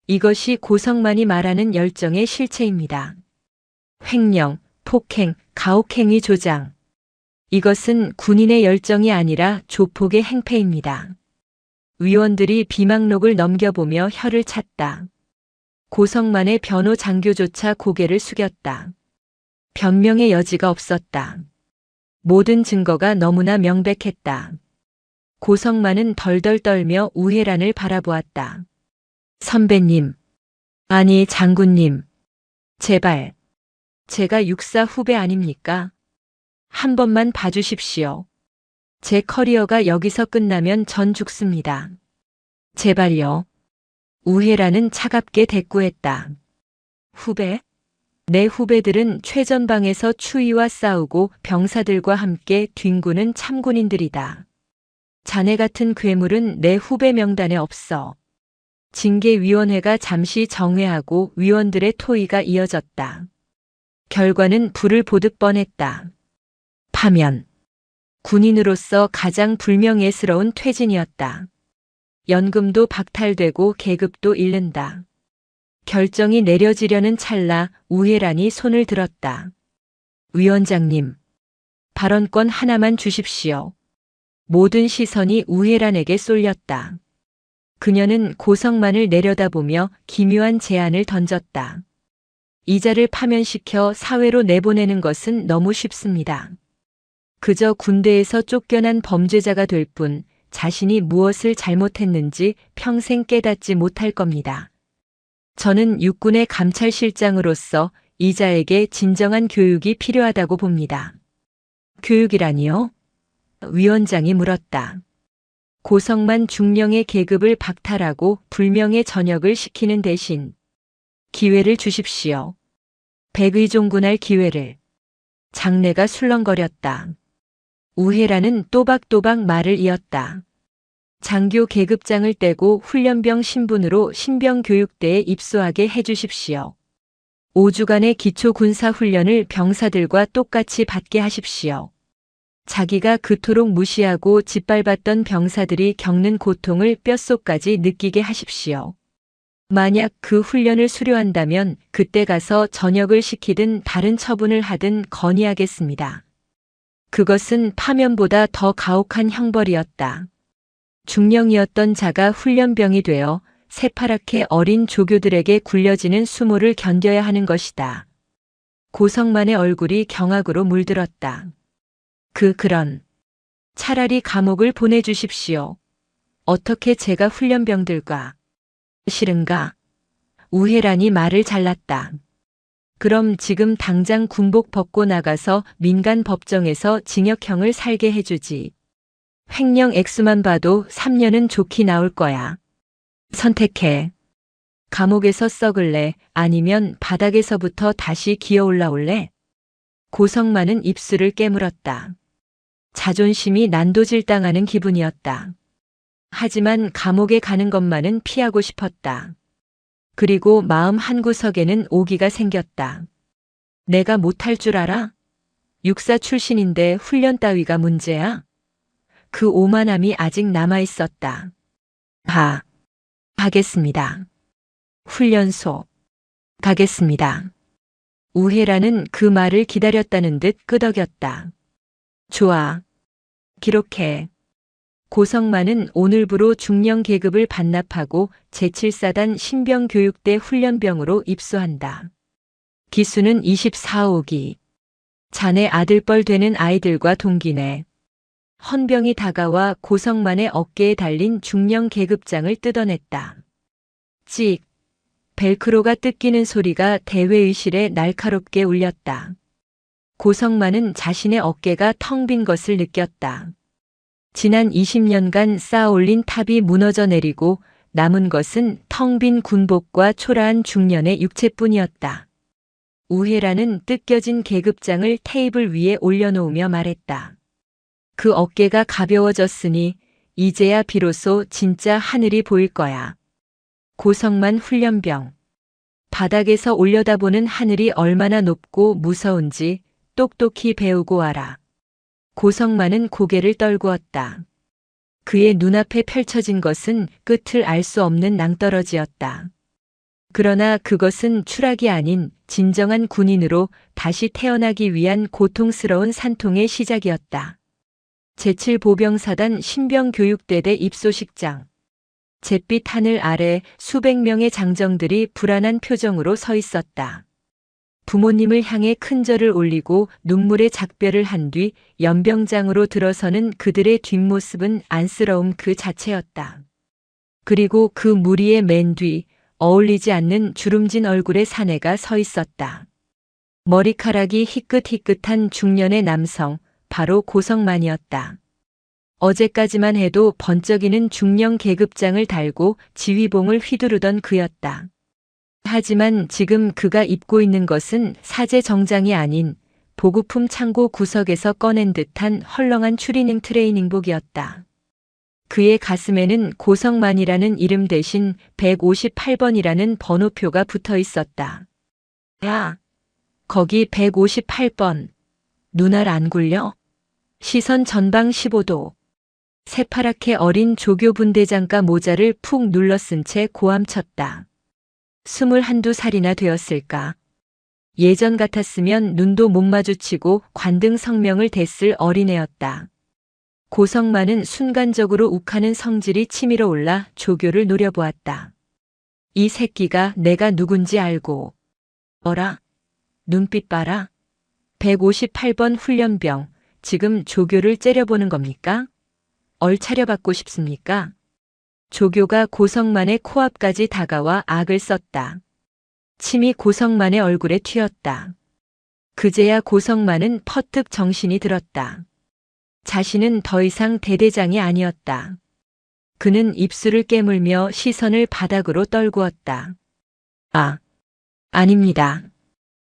이것이 고성만이 말하는 열정의 실체입니다. 횡령, 폭행, 가혹행위 조장. 이것은 군인의 열정이 아니라 조폭의 행패입니다. 위원들이 비망록을 넘겨보며 혀를 찼다. 고성만의 변호 장교조차 고개를 숙였다. 변명의 여지가 없었다. 모든 증거가 너무나 명백했다. 고성만은 덜덜 떨며 우혜란을 바라보았다. 선배님, 아니 장군님, 제발, 제가 육사 후배 아닙니까? 한 번만 봐주십시오. 제 커리어가 여기서 끝나면 전 죽습니다. 제발요. 우혜란은 차갑게 대꾸했다. 후배? 내 후배들은 최전방에서 추위와 싸우고 병사들과 함께 뒹구는 참군인들이다. 자네 같은 괴물은 내 후배 명단에 없어. 징계위원회가 잠시 정회하고 위원들의 토의가 이어졌다. 결과는 불을 보듯 뻔했다. 파면. 군인으로서 가장 불명예스러운 퇴진이었다. 연금도 박탈되고 계급도 잃는다. 결정이 내려지려는 찰나 우혜란이 손을 들었다. 위원장님, 발언권 하나만 주십시오. 모든 시선이 우혜란에게 쏠렸다. 그녀는 고성만을 내려다보며 기묘한 제안을 던졌다. 이자를 파면시켜 사회로 내보내는 것은 너무 쉽습니다. 그저 군대에서 쫓겨난 범죄자가 될 뿐 자신이 무엇을 잘못했는지 평생 깨닫지 못할 겁니다. 저는 육군의 감찰실장으로서 이자에게 진정한 교육이 필요하다고 봅니다. 교육이라니요? 위원장이 물었다. 고성만 중령의 계급을 박탈하고 불명예 전역을 시키는 대신 기회를 주십시오. 백의종군할 기회를. 장내가 술렁거렸다. 우혜란은 또박또박 말을 이었다. 장교 계급장을 떼고 훈련병 신분으로 신병교육대에 입소하게 해주십시오. 5주간의 기초군사훈련을 병사들과 똑같이 받게 하십시오. 자기가 그토록 무시하고 짓밟았던 병사들이 겪는 고통을 뼛속까지 느끼게 하십시오. 만약 그 훈련을 수료한다면 그때 가서 전역을 시키든 다른 처분을 하든 건의하겠습니다. 그것은 파면보다 더 가혹한 형벌이었다. 중령이었던 자가 훈련병이 되어 새파랗게 어린 조교들에게 굴려지는 수모를 견뎌야 하는 것이다. 고성만의 얼굴이 경악으로 물들었다. 그런. 차라리 감옥을 보내주십시오. 어떻게 제가 훈련병들과 싫은가? 우혜란이 말을 잘랐다. 그럼 지금 당장 군복 벗고 나가서 민간 법정에서 징역형을 살게 해주지. 횡령 액수만 봐도 3년은 좋게 나올 거야. 선택해. 감옥에서 썩을래? 아니면 바닥에서부터 다시 기어 올라올래? 고성만은 입술을 깨물었다. 자존심이 난도질당하는 기분이었다. 하지만 감옥에 가는 것만은 피하고 싶었다. 그리고 마음 한구석에는 오기가 생겼다. 내가 못할 줄 알아? 육사 출신인데 훈련 따위가 문제야? 그 오만함이 아직 남아있었다. 가겠습니다. 훈련소. 가겠습니다. 우혜라는 그 말을 기다렸다는 듯 끄덕였다. 좋아. 기록해. 고성만은 오늘부로 중령 계급을 반납하고 제7사단 신병교육대 훈련병으로 입소한다. 기수는 24호기. 자네 아들뻘 되는 아이들과 동기네. 헌병이 다가와 고성만의 어깨에 달린 중령 계급장을 뜯어냈다. 찍. 벨크로가 뜯기는 소리가 대회의실에 날카롭게 울렸다. 고성만은 자신의 어깨가 텅 빈 것을 느꼈다. 지난 20년간 쌓아올린 탑이 무너져 내리고 남은 것은 텅 빈 군복과 초라한 중년의 육체뿐이었다. 우혜라는 뜯겨진 계급장을 테이블 위에 올려놓으며 말했다. 그 어깨가 가벼워졌으니 이제야 비로소 진짜 하늘이 보일 거야. 고성만 훈련병. 바닥에서 올려다보는 하늘이 얼마나 높고 무서운지 똑똑히 배우고 와라. 고성만은 고개를 떨구었다. 그의 눈앞에 펼쳐진 것은 끝을 알 수 없는 낭떠러지였다. 그러나 그것은 추락이 아닌 진정한 군인으로 다시 태어나기 위한 고통스러운 산통의 시작이었다. 제7보병사단 신병교육대대 입소식장. 잿빛 하늘 아래 수백 명의 장정들이 불안한 표정으로 서 있었다. 부모님을 향해 큰 절을 올리고 눈물의 작별을 한 뒤 연병장으로 들어서는 그들의 뒷모습은 안쓰러움 그 자체였다. 그리고 그 무리의 맨 뒤 어울리지 않는 주름진 얼굴의 사내가 서 있었다. 머리카락이 희끗희끗한 중년의 남성, 바로 고성만이었다. 어제까지만 해도 번쩍이는 중령 계급장을 달고 지휘봉을 휘두르던 그였다. 하지만 지금 그가 입고 있는 것은 사제 정장이 아닌 보급품 창고 구석에서 꺼낸 듯한 헐렁한 추리닝 트레이닝복이었다. 그의 가슴에는 고성만이라는 이름 대신 158번이라는 번호표가 붙어 있었다. 야, 거기 158번. 눈알 안 굴려? 시선 전방 15도. 새파랗게 어린 조교 분대장과 모자를 푹 눌러 쓴 채 고함쳤다. 21~22살이나 되었을까. 예전 같았으면 눈도 못 마주치고 관등 성명을 댔을 어린애였다. 고성만은 순간적으로 욱하는 성질이 치밀어 올라 조교를 노려보았다. 이 새끼가 내가 누군지 알고. 어라? 눈빛 봐라. 158번 훈련병, 지금 조교를 째려보는 겁니까? 얼차려받고 싶습니까? 조교가 고성만의 코앞까지 다가와 악을 썼다. 침이 고성만의 얼굴에 튀었다. 그제야 고성만은 퍼뜩 정신이 들었다. 자신은 더 이상 대대장이 아니었다. 그는 입술을 깨물며 시선을 바닥으로 떨구었다. 아닙니다.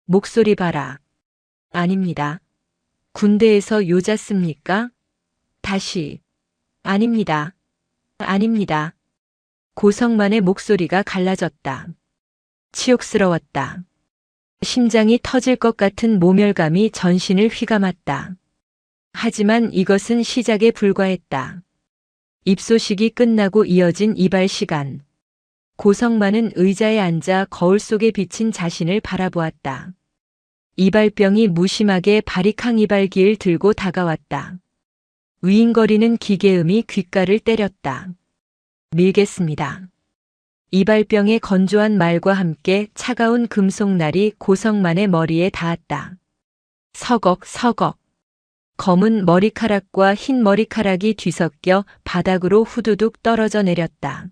목소리 봐라. 아닙니다. 군대에서 요잤습니까? 다시. 아닙니다. 아닙니다. 고성만의 목소리가 갈라졌다. 치욕스러웠다. 심장이 터질 것 같은 모멸감이 전신을 휘감았다. 하지만 이것은 시작에 불과했다. 입소식이 끝나고 이어진 이발 시간. 고성만은 의자에 앉아 거울 속에 비친 자신을 바라보았다. 이발병이 무심하게 바리캉 이발기를 들고 다가왔다. 위잉거리는 기계음이 귓가를 때렸다. 밀겠습니다. 이발병의 건조한 말과 함께 차가운 금속날이 고성만의 머리에 닿았다. 서걱서걱. 검은 머리카락과 흰 머리카락이 뒤섞여 바닥으로 후두둑 떨어져 내렸다.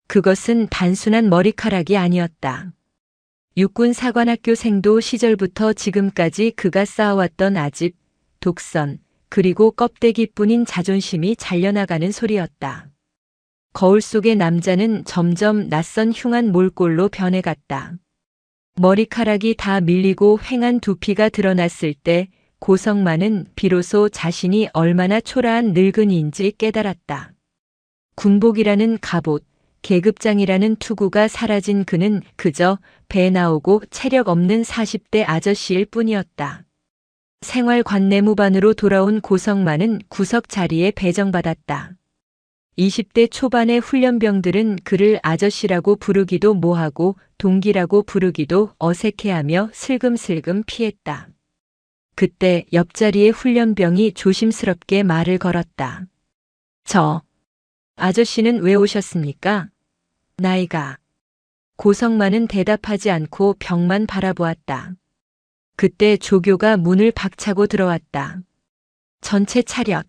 그것은 단순한 머리카락이 아니었다. 육군 사관학교생도 시절부터 지금까지 그가 쌓아왔던 아집, 독선, 그리고 껍데기뿐인 자존심이 잘려나가는 소리였다. 거울 속의 남자는 점점 낯선 흉한 몰골로 변해갔다. 머리카락이 다 밀리고 휑한 두피가 드러났을 때 고성만은 비로소 자신이 얼마나 초라한 늙은이인지 깨달았다. 군복이라는 갑옷, 계급장이라는 투구가 사라진 그는 그저 배 나오고 체력 없는 40대 아저씨일 뿐이었다. 생활관내무반으로 돌아온 고성만은 구석 자리에 배정받았다. 20대 초반의 훈련병들은 그를 아저씨라고 부르기도 뭐하고 동기라고 부르기도 어색해하며 슬금슬금 피했다. 그때 옆자리의 훈련병이 조심스럽게 말을 걸었다. 저 아저씨는 왜 오셨습니까? 나이가. 고성만은 대답하지 않고 벽만 바라보았다. 그때 조교가 문을 박차고 들어왔다. 전체 차렷.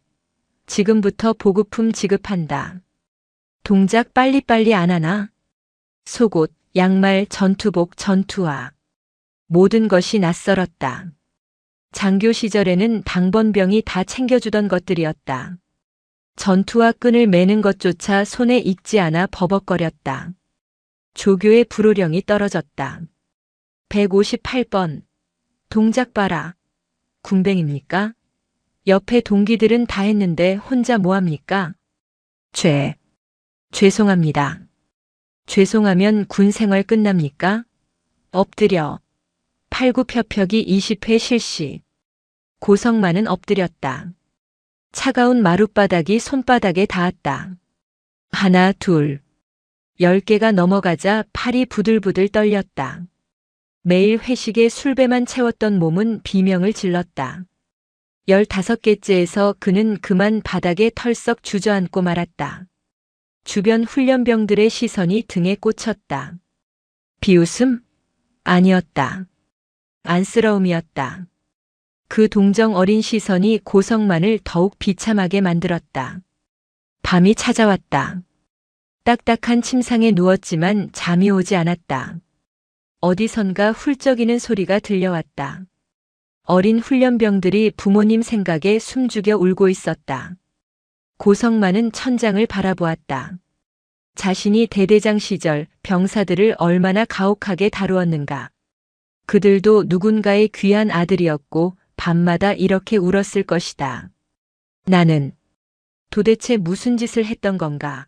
지금부터 보급품 지급한다. 동작 빨리빨리 안 하나? 속옷, 양말, 전투복, 전투화. 모든 것이 낯설었다. 장교 시절에는 당번병이 다 챙겨주던 것들이었다. 전투화 끈을 매는 것조차 손에 익지 않아 버벅거렸다. 조교의 불호령이 떨어졌다. 158번. 동작 봐라. 군뱅입니까? 옆에 동기들은 다 했는데 혼자 뭐합니까? 죄송합니다. 죄송하면 군 생활 끝납니까? 엎드려. 팔굽혀펴기 20회 실시. 고성만은 엎드렸다. 차가운 마룻바닥이 손바닥에 닿았다. 하나, 둘. 10개가 넘어가자 팔이 부들부들 떨렸다. 매일 회식에 술배만 채웠던 몸은 비명을 질렀다. 15개째에서 그는 그만 바닥에 털썩 주저앉고 말았다. 주변 훈련병들의 시선이 등에 꽂혔다. 비웃음? 아니었다. 안쓰러움이었다. 그 동정 어린 시선이 고성만을 더욱 비참하게 만들었다. 밤이 찾아왔다. 딱딱한 침상에 누웠지만 잠이 오지 않았다. 어디선가 훌쩍이는 소리가 들려왔다. 어린 훈련병들이 부모님 생각에 숨죽여 울고 있었다. 고성만은 천장을 바라보았다. 자신이 대대장 시절 병사들을 얼마나 가혹하게 다루었는가. 그들도 누군가의 귀한 아들이었고 밤마다 이렇게 울었을 것이다. 나는 도대체 무슨 짓을 했던 건가?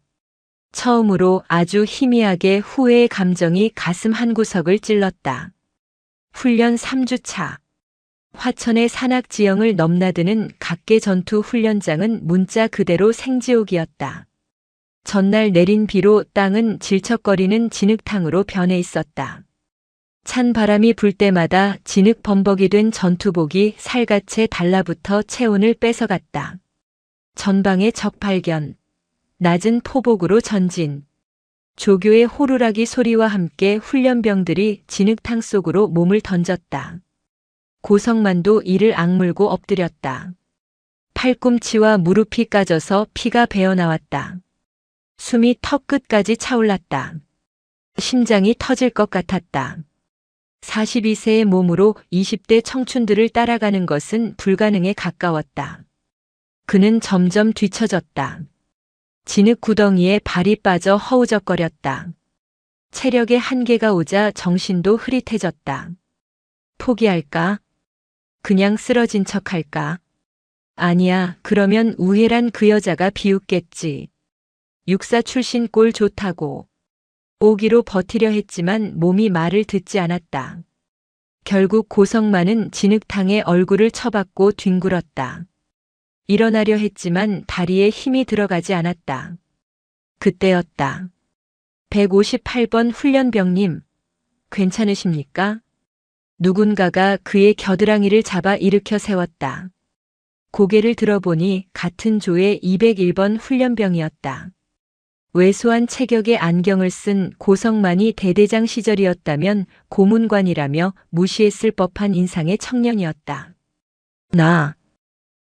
처음으로 아주 희미하게 후회의 감정이 가슴 한구석을 찔렀다. 훈련 3주차. 화천의 산악 지형을 넘나드는 각계 전투 훈련장은 문자 그대로 생지옥이었다. 전날 내린 비로 땅은 질척거리는 진흙탕으로 변해 있었다. 찬 바람이 불 때마다 진흙 범벅이 된 전투복이 살갗에 달라붙어 체온을 뺏어갔다. 전방의 적 발견. 낮은 포복으로 전진. 조교의 호루라기 소리와 함께 훈련병들이 진흙탕 속으로 몸을 던졌다. 고성만도 이를 악물고 엎드렸다. 팔꿈치와 무릎이 까져서 피가 배어나왔다. 숨이 턱끝까지 차올랐다. 심장이 터질 것 같았다. 42세의 몸으로 20대 청춘들을 따라가는 것은 불가능에 가까웠다. 그는 점점 뒤처졌다. 진흙 구덩이에 발이 빠져 허우적거렸다. 체력의 한계가 오자 정신도 흐릿해졌다. 포기할까? 그냥 쓰러진 척할까? 아니야, 그러면 우혜란 그 여자가 비웃겠지. 육사 출신 꼴 좋다고. 오기로 버티려 했지만 몸이 말을 듣지 않았다. 결국 고성만은 진흙탕에 얼굴을 쳐박고 뒹굴었다. 일어나려 했지만 다리에 힘이 들어가지 않았다. 그때였다. 158번 훈련병님, 괜찮으십니까? 누군가가 그의 겨드랑이를 잡아 일으켜 세웠다. 고개를 들어보니 같은 조의 201번 훈련병이었다. 왜소한 체격의 안경을 쓴 고성만이 대대장 시절이었다면 고문관이라며 무시했을 법한 인상의 청년이었다.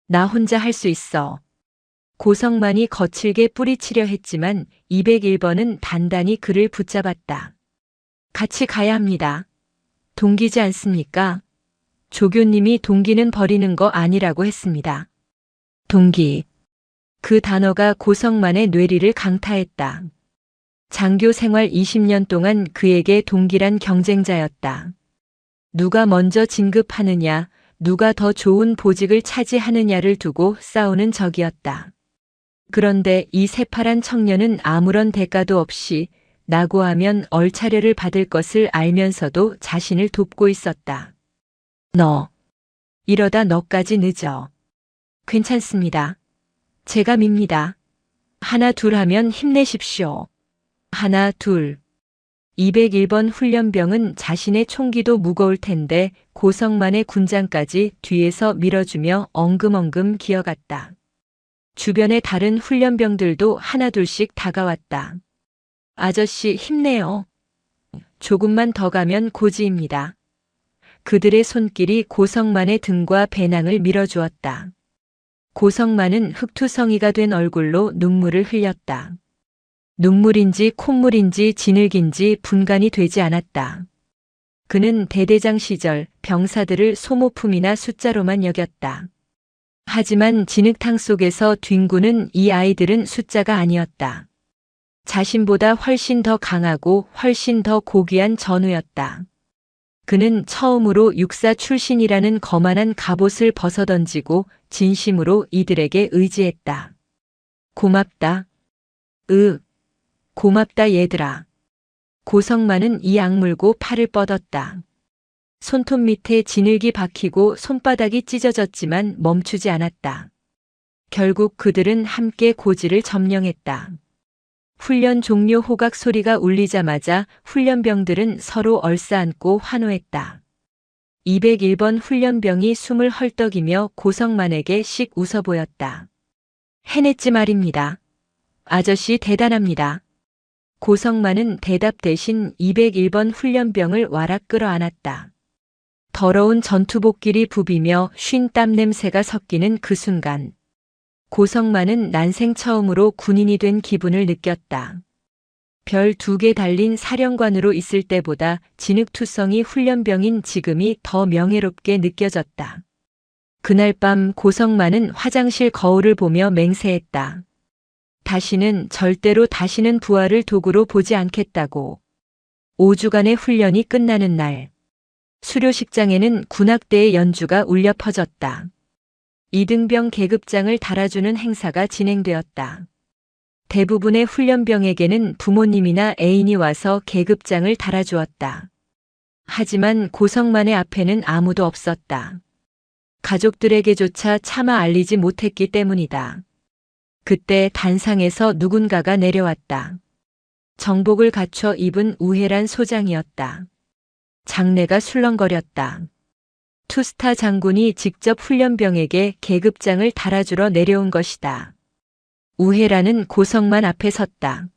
나 혼자 할 수 있어. 고성만이 거칠게 뿌리치려 했지만 201번은 단단히 그를 붙잡았다. 같이 가야 합니다. 동기지 않습니까? 조교님이 동기는 버리는 거 아니라고 했습니다. 동기. 그 단어가 고성만의 뇌리를 강타했다. 장교 생활 20년 동안 그에게 동기란 경쟁자였다. 누가 먼저 진급하느냐, 누가 더 좋은 보직을 차지하느냐를 두고 싸우는 적이었다. 그런데 이 새파란 청년은 아무런 대가도 없이 낙오하면 얼차려를 받을 것을 알면서도 자신을 돕고 있었다. 너, 이러다 너까지 늦어. 괜찮습니다. 제가 밉니다. 하나 둘 하면 힘내십시오. 하나 둘. 201번 훈련병은 자신의 총기도 무거울 텐데 고성만의 군장까지 뒤에서 밀어주며 엉금엉금 기어갔다. 주변의 다른 훈련병들도 하나둘씩 다가왔다. 아저씨 힘내요. 조금만 더 가면 고지입니다. 그들의 손길이 고성만의 등과 배낭을 밀어주었다. 고성만은 흑투성이가 된 얼굴로 눈물을 흘렸다. 눈물인지 콧물인지 진흙인지 분간이 되지 않았다. 그는 대대장 시절 병사들을 소모품이나 숫자로만 여겼다. 하지만 진흙탕 속에서 뒹구는 이 아이들은 숫자가 아니었다. 자신보다 훨씬 더 강하고 훨씬 더 고귀한 전우였다. 그는 처음으로 육사 출신이라는 거만한 갑옷을 벗어던지고 진심으로 이들에게 의지했다. 고맙다. 고맙다 얘들아. 고성만은 이 악물고 팔을 뻗었다. 손톱 밑에 진흙이 박히고 손바닥이 찢어졌지만 멈추지 않았다. 결국 그들은 함께 고지를 점령했다. 훈련 종료 호각 소리가 울리자마자 훈련병들은 서로 얼싸안고 환호했다. 201번 훈련병이 숨을 헐떡이며 고성만에게 씩 웃어 보였다. 해냈지 말입니다. 아저씨 대단합니다. 고성만은 대답 대신 201번 훈련병을 와락 끌어안았다. 더러운 전투복끼리 부비며 쉰 땀 냄새가 섞이는 그 순간 고성만은 난생 처음으로 군인이 된 기분을 느꼈다. 별 2개 달린 사령관으로 있을 때보다 진흙투성이 훈련병인 지금이 더 명예롭게 느껴졌다. 그날 밤 고성만은 화장실 거울을 보며 맹세했다. 절대로 다시는 부하를 도구로 보지 않겠다고. 5주간의 훈련이 끝나는 날, 수료식장에는 군악대의 연주가 울려 퍼졌다. 이등병 계급장을 달아주는 행사가 진행되었다. 대부분의 훈련병에게는 부모님이나 애인이 와서 계급장을 달아주었다. 하지만 고성만의 앞에는 아무도 없었다. 가족들에게조차 차마 알리지 못했기 때문이다. 그때 단상에서 누군가가 내려왔다. 정복을 갖춰 입은 우회란 소장이었다. 장내가 술렁거렸다. 투스타 장군이 직접 훈련병에게 계급장을 달아주러 내려온 것이다. 우회란은 고성만 앞에 섰다.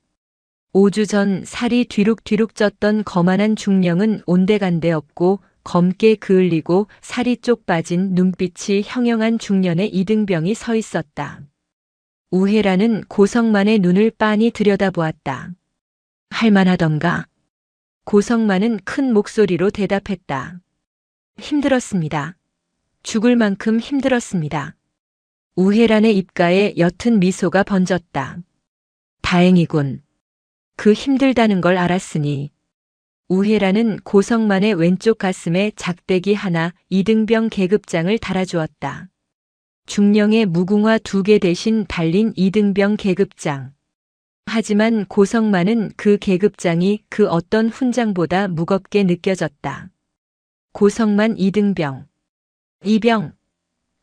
5주 전 살이 뒤룩뒤룩 쪘던 거만한 중령은 온데간데 없고 검게 그을리고 살이 쪽 빠진 눈빛이 형형한 중년의 이등병이 서 있었다. 우회란은 고성만의 눈을 빤히 들여다보았다. 할만하던가? 고성만은 큰 목소리로 대답했다. 힘들었습니다. 죽을 만큼 힘들었습니다. 우회란의 입가에 옅은 미소가 번졌다. 다행이군. 그 힘들다는 걸 알았으니. 우회란은 고성만의 왼쪽 가슴에 작대기 하나 이등병 계급장을 달아주었다. 중령의 무궁화 2개 대신 달린 이등병 계급장. 하지만 고성만은 그 계급장이 그 어떤 훈장보다 무겁게 느껴졌다. 고성만 이등병. 이병.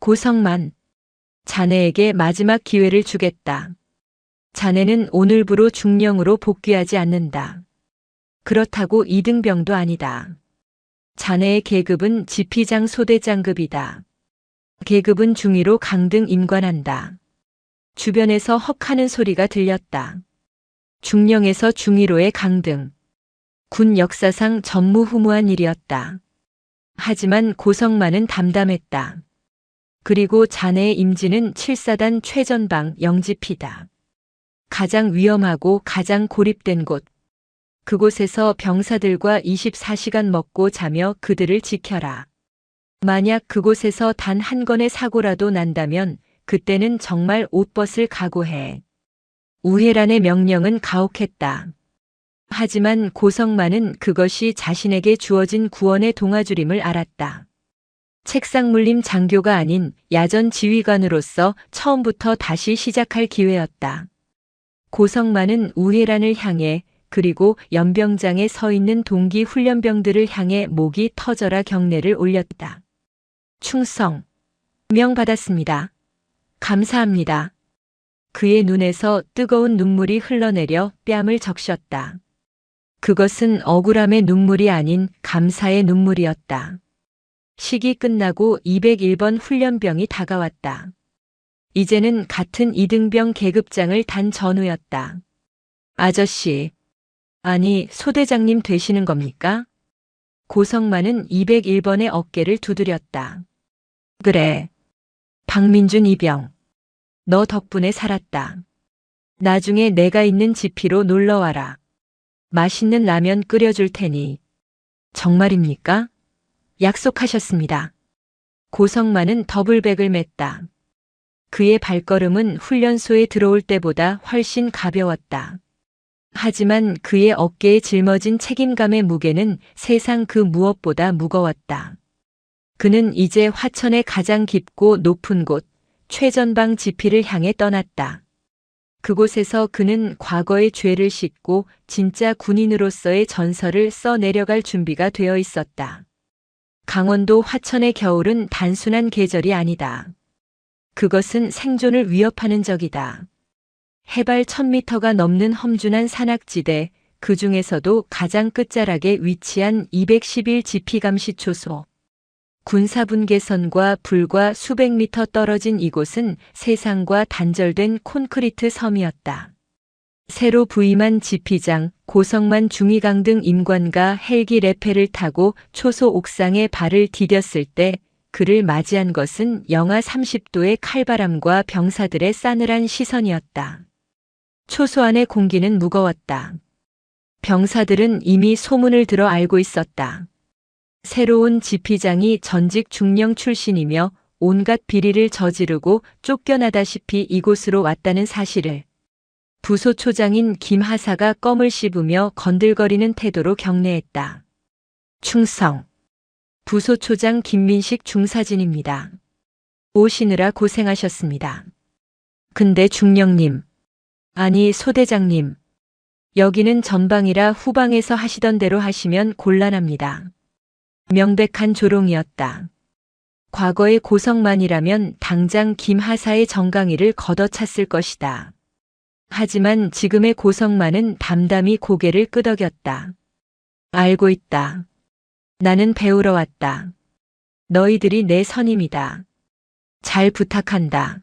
고성만. 자네에게 마지막 기회를 주겠다. 자네는 오늘부로 중령으로 복귀하지 않는다. 그렇다고 이등병도 아니다. 자네의 계급은 지피장 소대장급이다. 계급은 중위로 강등 임관한다. 주변에서 헉하는 소리가 들렸다. 중령에서 중위로의 강등. 군 역사상 전무후무한 일이었다. 하지만 고성만은 담담했다. 그리고 자네의 임지는 7사단 최전방 영지피다. 가장 위험하고 가장 고립된 곳. 그곳에서 병사들과 24시간 먹고 자며 그들을 지켜라. 만약 그곳에서 단 한 건의 사고라도 난다면 그때는 정말 옷 벗을 각오해. 우회란의 명령은 가혹했다. 하지만 고성만은 그것이 자신에게 주어진 구원의 동아줄임을 알았다. 책상물림 장교가 아닌 야전 지휘관으로서 처음부터 다시 시작할 기회였다. 고성만은 우회란을 향해 그리고 연병장에 서 있는 동기 훈련병들을 향해 목이 터져라 경례를 올렸다. 충성. 명받았습니다. 감사합니다. 그의 눈에서 뜨거운 눈물이 흘러내려 뺨을 적셨다. 그것은 억울함의 눈물이 아닌 감사의 눈물이었다. 식이 끝나고 201번 훈련병이 다가왔다. 이제는 같은 이등병 계급장을 단 전우였다. 아저씨, 아니 소대장님 되시는 겁니까? 고성만은 201번의 어깨를 두드렸다. 그래. 박민준 이병. 너 덕분에 살았다. 나중에 내가 있는 지피로 놀러와라. 맛있는 라면 끓여줄 테니. 정말입니까? 약속하셨습니다. 고성만은 더블백을 맸다. 그의 발걸음은 훈련소에 들어올 때보다 훨씬 가벼웠다. 하지만 그의 어깨에 짊어진 책임감의 무게는 세상 그 무엇보다 무거웠다. 그는 이제 화천의 가장 깊고 높은 곳, 최전방 지피를 향해 떠났다. 그곳에서 그는 과거의 죄를 씻고 진짜 군인으로서의 전설을 써내려갈 준비가 되어 있었다. 강원도 화천의 겨울은 단순한 계절이 아니다. 그것은 생존을 위협하는 적이다. 해발 1000m가 넘는 험준한 산악지대, 그 중에서도 가장 끝자락에 위치한 211 지피감시초소. 군사분계선과 불과 수백 미터 떨어진 이곳은 세상과 단절된 콘크리트 섬이었다. 새로 부임한 지피장, 고성만 중위강등 임관과 헬기 레페를 타고 초소 옥상에 발을 디뎠을 때 그를 맞이한 것은 영하 30도의 칼바람과 병사들의 싸늘한 시선이었다. 초소 안의 공기는 무거웠다. 병사들은 이미 소문을 들어 알고 있었다. 새로운 지피장이 전직 중령 출신이며 온갖 비리를 저지르고 쫓겨나다시피 이곳으로 왔다는 사실을. 부소초장인 김하사가 껌을 씹으며 건들거리는 태도로 경례했다. 충성. 부소초장 김민식 중사진입니다. 오시느라 고생하셨습니다. 근데 중령님, 아니 소대장님, 여기는 전방이라 후방에서 하시던 대로 하시면 곤란합니다. 명백한 조롱이었다. 과거의 고성만이라면 당장 김하사의 정강이를 걷어찼을 것이다. 하지만 지금의 고성만은 담담히 고개를 끄덕였다. 알고 있다. 나는 배우러 왔다. 너희들이 내 선임이다. 잘 부탁한다.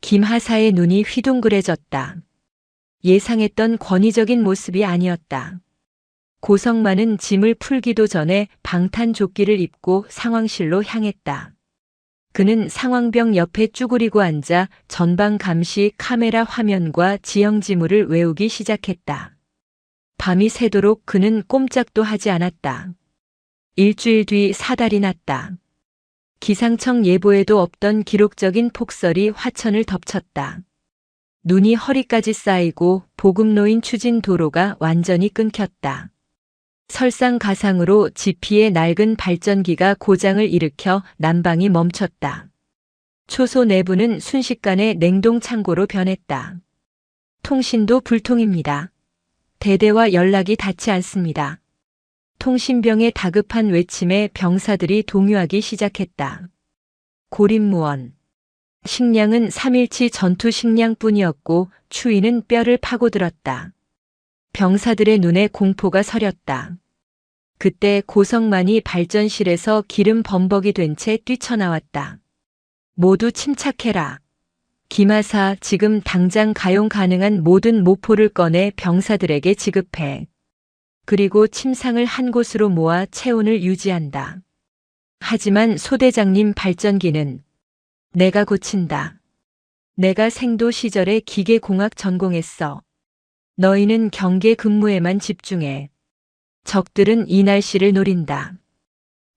김하사의 눈이 휘둥그레졌다. 예상했던 권위적인 모습이 아니었다. 고성만은 짐을 풀기도 전에 방탄조끼를 입고 상황실로 향했다. 그는 상황병 옆에 쭈그리고 앉아 전방 감시 카메라 화면과 지형 지물을 외우기 시작했다. 밤이 새도록 그는 꼼짝도 하지 않았다. 일주일 뒤 사달이 났다. 기상청 예보에도 없던 기록적인 폭설이 화천을 덮쳤다. 눈이 허리까지 쌓이고 보급로인 추진 도로가 완전히 끊겼다. 설상가상으로 지피의 낡은 발전기가 고장을 일으켜 난방이 멈췄다. 초소 내부는 순식간에 냉동 창고로 변했다. 통신도 불통입니다. 대대와 연락이 닿지 않습니다. 통신병의 다급한 외침에 병사들이 동요하기 시작했다. 고립무원. 식량은 3일치 전투 식량뿐이었고 추위는 뼈를 파고들었다. 병사들의 눈에 공포가 서렸다. 그때 고성만이 발전실에서 기름 범벅이 된 채 뛰쳐나왔다. 모두 침착해라. 김하사, 지금 당장 가용 가능한 모든 모포를 꺼내 병사들에게 지급해. 그리고 침상을 한 곳으로 모아 체온을 유지한다. 하지만 소대장님, 발전기는 내가 고친다. 내가 생도 시절에 기계공학 전공했어. 너희는 경계 근무에만 집중해. 적들은 이 날씨를 노린다.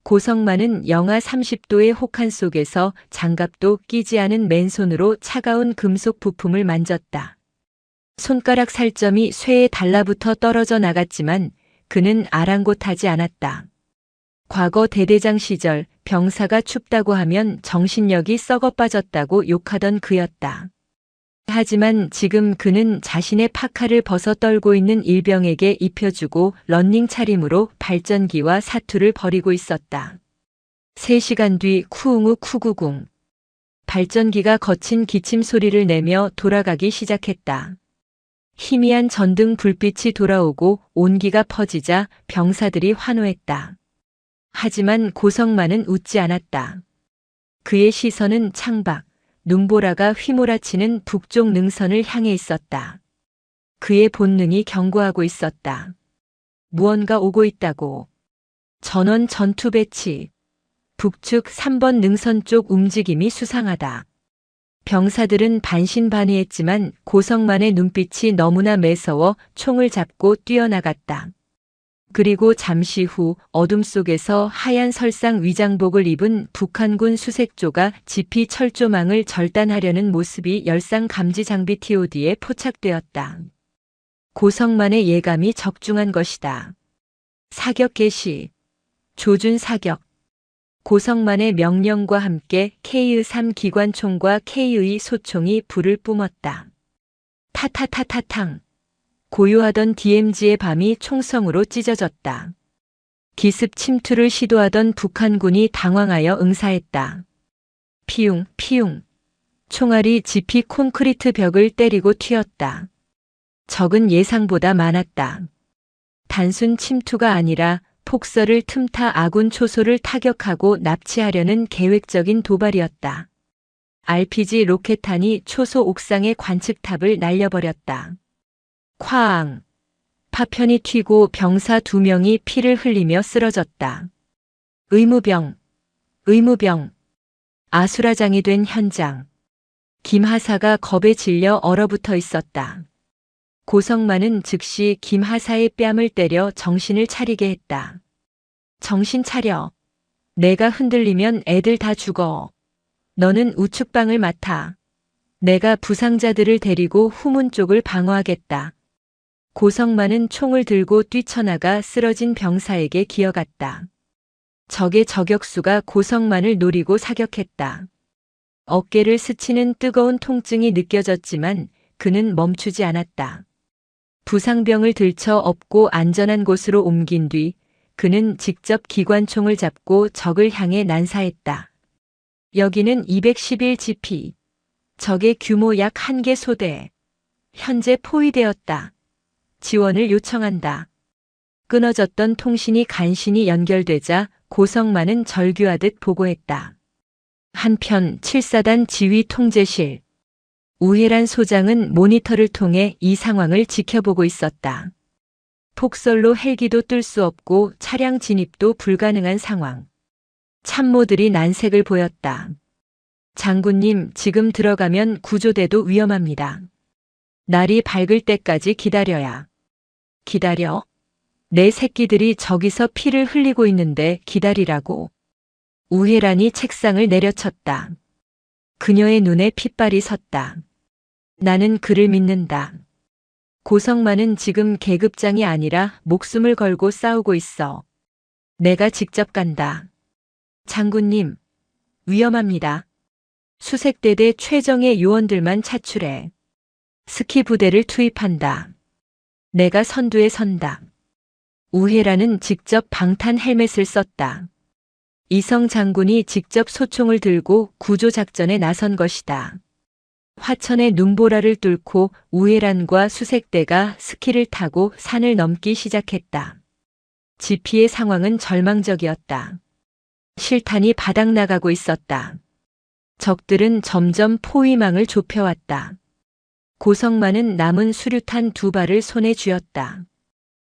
고성만은 영하 30도의 혹한 속에서 장갑도 끼지 않은 맨손으로 차가운 금속 부품을 만졌다. 손가락 살점이 쇠에 달라붙어 떨어져 나갔지만 그는 아랑곳하지 않았다. 과거 대대장 시절 병사가 춥다고 하면 정신력이 썩어 빠졌다고 욕하던 그였다. 하지만 지금 그는 자신의 파카를 벗어 떨고 있는 일병에게 입혀주고 런닝 차림으로 발전기와 사투를 벌이고 있었다. 3시간 뒤 쿠웅우 쿠구궁. 발전기가 거친 기침 소리를 내며 돌아가기 시작했다. 희미한 전등 불빛이 돌아오고 온기가 퍼지자 병사들이 환호했다. 하지만 고성만은 웃지 않았다. 그의 시선은 창밖, 눈보라가 휘몰아치는 북쪽 능선을 향해 있었다. 그의 본능이 경고하고 있었다. 무언가 오고 있다고. 전원 전투 배치. 북측 3번 능선 쪽 움직임이 수상하다. 병사들은 반신반의했지만 고성만의 눈빛이 너무나 매서워 총을 잡고 뛰어나갔다. 그리고 잠시 후 어둠 속에서 하얀 설상 위장복을 입은 북한군 수색조가 지피 철조망을 절단하려는 모습이 열상 감지 장비 TOD에 포착되었다. 고성만의 예감이 적중한 것이다. 사격 개시. 조준 사격. 고성만의 명령과 함께 K의3 기관총과 K의 소총이 불을 뿜었다. 타타타타탕. 고요하던 DMZ의 밤이 총성으로 찢어졌다. 기습 침투를 시도하던 북한군이 당황하여 응사했다. 피웅, 피웅. 총알이 지피 콘크리트 벽을 때리고 튀었다. 적은 예상보다 많았다. 단순 침투가 아니라 폭설을 틈타 아군 초소를 타격하고 납치하려는 계획적인 도발이었다. RPG 로켓탄이 초소 옥상의 관측탑을 날려버렸다. 쾅! 파편이 튀고 병사 2명이 피를 흘리며 쓰러졌다. 의무병, 의무병. 아수라장이 된 현장. 김하사가 겁에 질려 얼어붙어 있었다. 고성만은 즉시 김하사의 뺨을 때려 정신을 차리게 했다. 정신 차려. 내가 흔들리면 애들 다 죽어. 너는 우측방을 맡아. 내가 부상자들을 데리고 후문 쪽을 방어하겠다. 고성만은 총을 들고 뛰쳐나가 쓰러진 병사에게 기어갔다. 적의 저격수가 고성만을 노리고 사격했다. 어깨를 스치는 뜨거운 통증이 느껴졌지만 그는 멈추지 않았다. 부상병을 들쳐 업고 안전한 곳으로 옮긴 뒤 그는 직접 기관총을 잡고 적을 향해 난사했다. 여기는 211GP. 적의 규모 약 1개 소대. 현재 포위되었다. 지원을 요청한다. 끊어졌던 통신이 간신히 연결되자 고성만은 절규하듯 보고했다. 한편 7사단 지휘 통제실. 우혜란 소장은 모니터를 통해 이 상황을 지켜보고 있었다. 폭설로 헬기도 뜰 수 없고 차량 진입도 불가능한 상황. 참모들이 난색을 보였다. 장군님, 지금 들어가면 구조대도 위험합니다. 날이 밝을 때까지 기다려야. 기다려? 내 새끼들이 저기서 피를 흘리고 있는데 기다리라고. 우혜란이 책상을 내려쳤다. 그녀의 눈에 핏발이 섰다. 나는 그를 믿는다. 고성만은 지금 계급장이 아니라 목숨을 걸고 싸우고 있어. 내가 직접 간다. 장군님, 위험합니다. 수색대대 최정예 요원들만 차출해. 스키 부대를 투입한다. 내가 선두에 선다. 우회라는 직접 방탄 헬멧을 썼다. 이성 장군이 직접 소총을 들고 구조작전에 나선 것이다. 화천의 눈보라를 뚫고 우회란과 수색대가 스키를 타고 산을 넘기 시작했다. 지피의 상황은 절망적이었다. 실탄이 바닥나가고 있었다. 적들은 점점 포위망을 좁혀왔다. 고성만은 남은 수류탄 2발을 손에 쥐었다.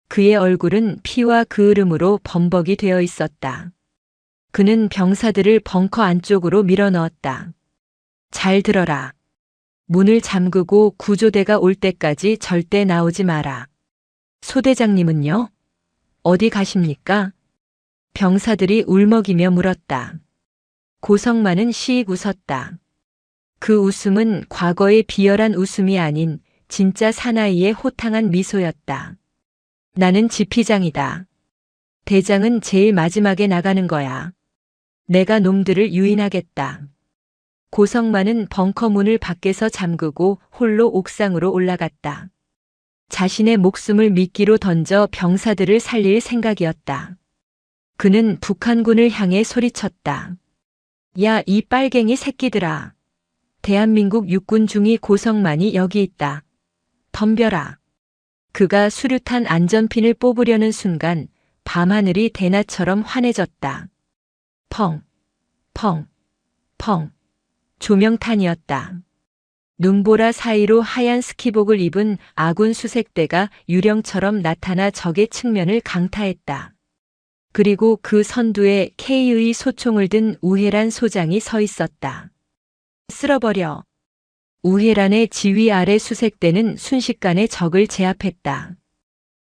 그의 얼굴은 피와 그을음으로 범벅이 되어 있었다. 그는 병사들을 벙커 안쪽으로 밀어넣었다. 잘 들어라. 문을 잠그고 구조대가 올 때까지 절대 나오지 마라. 소대장님은요? 어디 가십니까? 병사들이 울먹이며 물었다. 고성만은 시익 웃었다. 그 웃음은 과거의 비열한 웃음이 아닌 진짜 사나이의 호탕한 미소였다. 나는 지피장이다. 대장은 제일 마지막에 나가는 거야. 내가 놈들을 유인하겠다. 고성만은 벙커 문을 밖에서 잠그고 홀로 옥상으로 올라갔다. 자신의 목숨을 미끼로 던져 병사들을 살릴 생각이었다. 그는 북한군을 향해 소리쳤다. 야, 이 빨갱이 새끼들아. 대한민국 육군 중위 고성만이 여기 있다. 덤벼라. 그가 수류탄 안전핀을 뽑으려는 순간 밤하늘이 대낮처럼 환해졌다. 펑, 펑, 펑. 조명탄이었다. 눈보라 사이로 하얀 스키복을 입은 아군 수색대가 유령처럼 나타나 적의 측면을 강타했다. 그리고 그 선두에 K의 소총을 든 우회란 소장이 서 있었다. 쓸어버려. 우회란의 지휘 아래 수색대는 순식간에 적을 제압했다.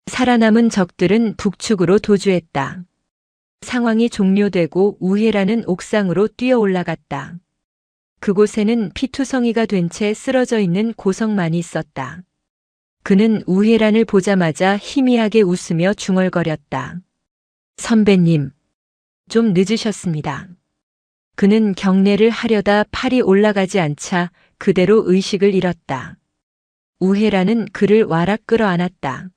살아남은 적들은 북측으로 도주했다. 상황이 종료되고 우회란은 옥상으로 뛰어 올라갔다. 그곳에는 피투성이가 된 채 쓰러져 있는 고성만이 있었다. 그는 우회란을 보자마자 희미하게 웃으며 중얼거렸다. 선배님, 좀 늦으셨습니다. 그는 경례를 하려다 팔이 올라가지 않자 그대로 의식을 잃었다. 우회란은 그를 와락 끌어안았다.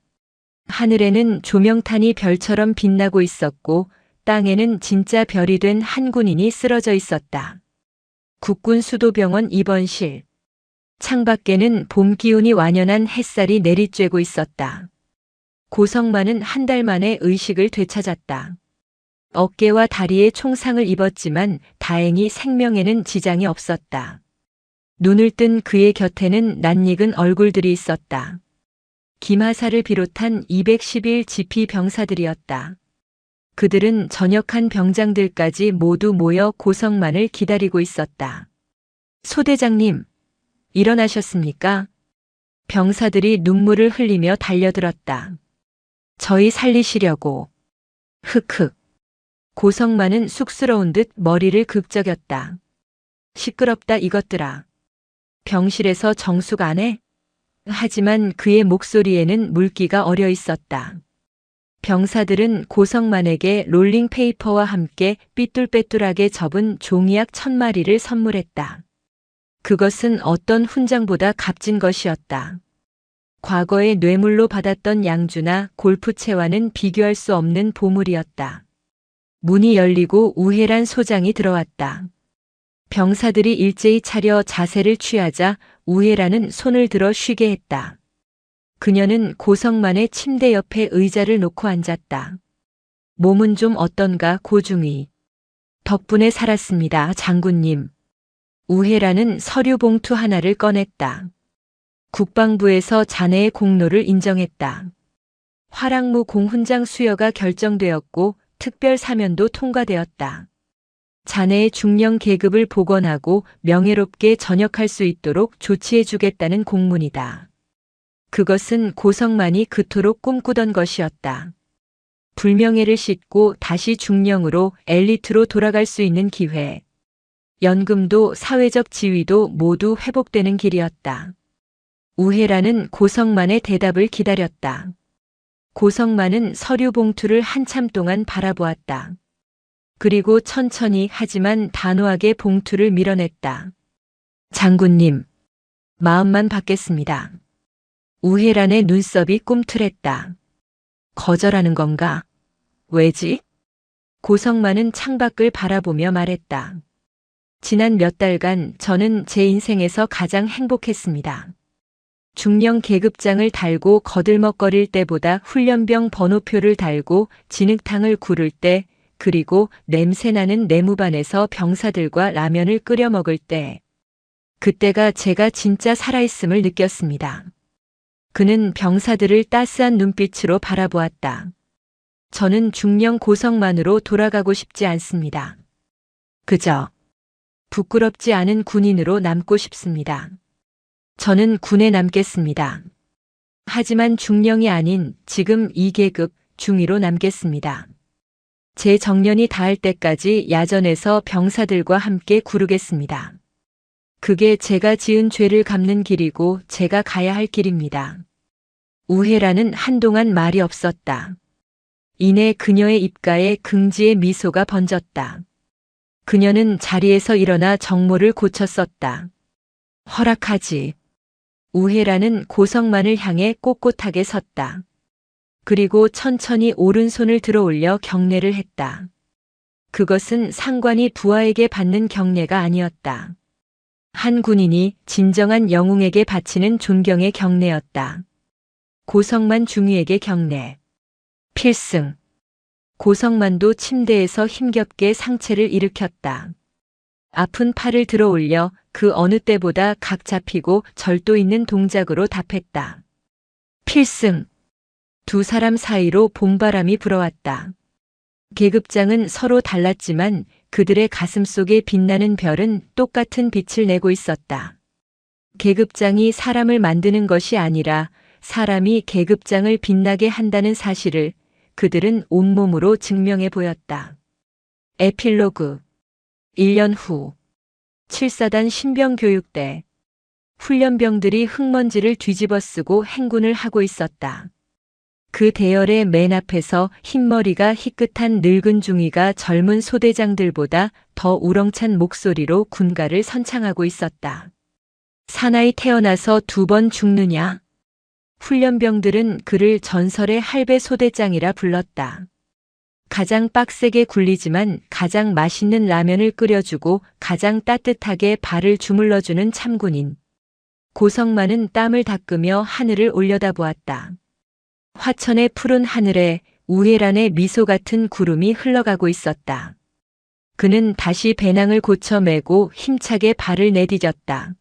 하늘에는 조명탄이 별처럼 빛나고 있었고 땅에는 진짜 별이 된 한 군인이 쓰러져 있었다. 국군 수도병원 입원실. 창밖에는 봄 기운이 완연한 햇살이 내리쬐고 있었다. 고성만은 한 달 만에 의식을 되찾았다. 어깨와 다리에 총상을 입었지만 다행히 생명에는 지장이 없었다. 눈을 뜬 그의 곁에는 낯익은 얼굴들이 있었다. 김하사를 비롯한 211 지피 병사들이었다. 그들은 전역한 병장들까지 모두 모여 고성만을 기다리고 있었다. 소대장님, 일어나셨습니까? 병사들이 눈물을 흘리며 달려들었다. 저희 살리시려고. 흑흑. 고성만은 쑥스러운 듯 머리를 극적였다. 시끄럽다 이것들아. 병실에서 정숙 안 해? 하지만 그의 목소리에는 물기가 어려 있었다. 병사들은 고성만에게 롤링페이퍼와 함께 삐뚤빼뚤하게 접은 종이약 1000마리를 선물했다. 그것은 어떤 훈장보다 값진 것이었다. 과거에 뇌물로 받았던 양주나 골프채와는 비교할 수 없는 보물이었다. 문이 열리고 우회란 소장이 들어왔다. 병사들이 일제히 차려 자세를 취하자 우회란은 손을 들어 쉬게 했다. 그녀는 고성만의 침대 옆에 의자를 놓고 앉았다. 몸은 좀 어떤가 고중이. 덕분에 살았습니다, 장군님. 우회란은 서류 봉투 하나를 꺼냈다. 국방부에서 자네의 공로를 인정했다. 화랑무 공훈장 수여가 결정되었고 특별 사면도 통과되었다. 자네의 중령 계급을 복원하고 명예롭게 전역할 수 있도록 조치해주겠다는 공문이다. 그것은 고성만이 그토록 꿈꾸던 것이었다. 불명예를 싣고 다시 중령으로 엘리트로 돌아갈 수 있는 기회. 연금도 사회적 지위도 모두 회복되는 길이었다. 우회란은 고성만의 대답을 기다렸다. 고성만은 서류 봉투를 한참 동안 바라보았다. 그리고 천천히 하지만 단호하게 봉투를 밀어냈다. 장군님, 마음만 받겠습니다. 우혜란의 눈썹이 꿈틀했다. 거절하는 건가? 왜지? 고성만은 창밖을 바라보며 말했다. 지난 몇 달간 저는 제 인생에서 가장 행복했습니다. 중령 계급장을 달고 거들먹거릴 때보다 훈련병 번호표를 달고 진흙탕을 구를 때, 그리고 냄새나는 내무반에서 병사들과 라면을 끓여 먹을 때, 그때가 제가 진짜 살아있음을 느꼈습니다. 그는 병사들을 따스한 눈빛으로 바라보았다. 저는 중령 고성만으로 돌아가고 싶지 않습니다. 그저 부끄럽지 않은 군인으로 남고 싶습니다. 저는 군에 남겠습니다. 하지만 중령이 아닌 지금 2계급 중위로 남겠습니다. 제 정년이 닿을 때까지 야전에서 병사들과 함께 구르겠습니다. 그게 제가 지은 죄를 갚는 길이고 제가 가야 할 길입니다. 우혜란은 한동안 말이 없었다. 이내 그녀의 입가에 긍지의 미소가 번졌다. 그녀는 자리에서 일어나 정모를 고쳤었다. 허락하지. 우혜란은 고성만을 향해 꼿꼿하게 섰다. 그리고 천천히 오른손을 들어 올려 경례를 했다. 그것은 상관이 부하에게 받는 경례가 아니었다. 한 군인이 진정한 영웅에게 바치는 존경의 경례였다. 고성만 중위에게 경례. 필승. 고성만도 침대에서 힘겹게 상체를 일으켰다. 아픈 팔을 들어 올려 그 어느 때보다 각 잡히고 절도 있는 동작으로 답했다. 필승. 두 사람 사이로 봄바람이 불어왔다. 계급장은 서로 달랐지만 그들의 가슴 속에 빛나는 별은 똑같은 빛을 내고 있었다. 계급장이 사람을 만드는 것이 아니라 사람이 계급장을 빛나게 한다는 사실을 그들은 온몸으로 증명해 보였다. 에필로그 1년 후 7사단 신병교육대. 훈련병들이 흙먼지를 뒤집어 쓰고 행군을 하고 있었다. 그 대열의 맨 앞에서 흰머리가 희끗한 늙은 중위가 젊은 소대장들보다 더 우렁찬 목소리로 군가를 선창하고 있었다. 사나이 태어나서 2번 죽느냐? 훈련병들은 그를 전설의 할배 소대장이라 불렀다. 가장 빡세게 굴리지만 가장 맛있는 라면을 끓여주고 가장 따뜻하게 발을 주물러주는 참군인. 고성만은 땀을 닦으며 하늘을 올려다보았다. 화천의 푸른 하늘에 우혜란의 미소 같은 구름이 흘러가고 있었다. 그는 다시 배낭을 고쳐 메고 힘차게 발을 내디뎠다.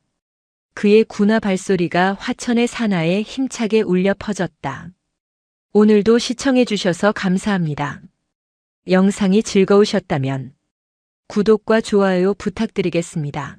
그의 군화 발소리가 화천의 산하에 힘차게 울려 퍼졌다. 오늘도 시청해 주셔서 감사합니다. 영상이 즐거우셨다면 구독과 좋아요 부탁드리겠습니다.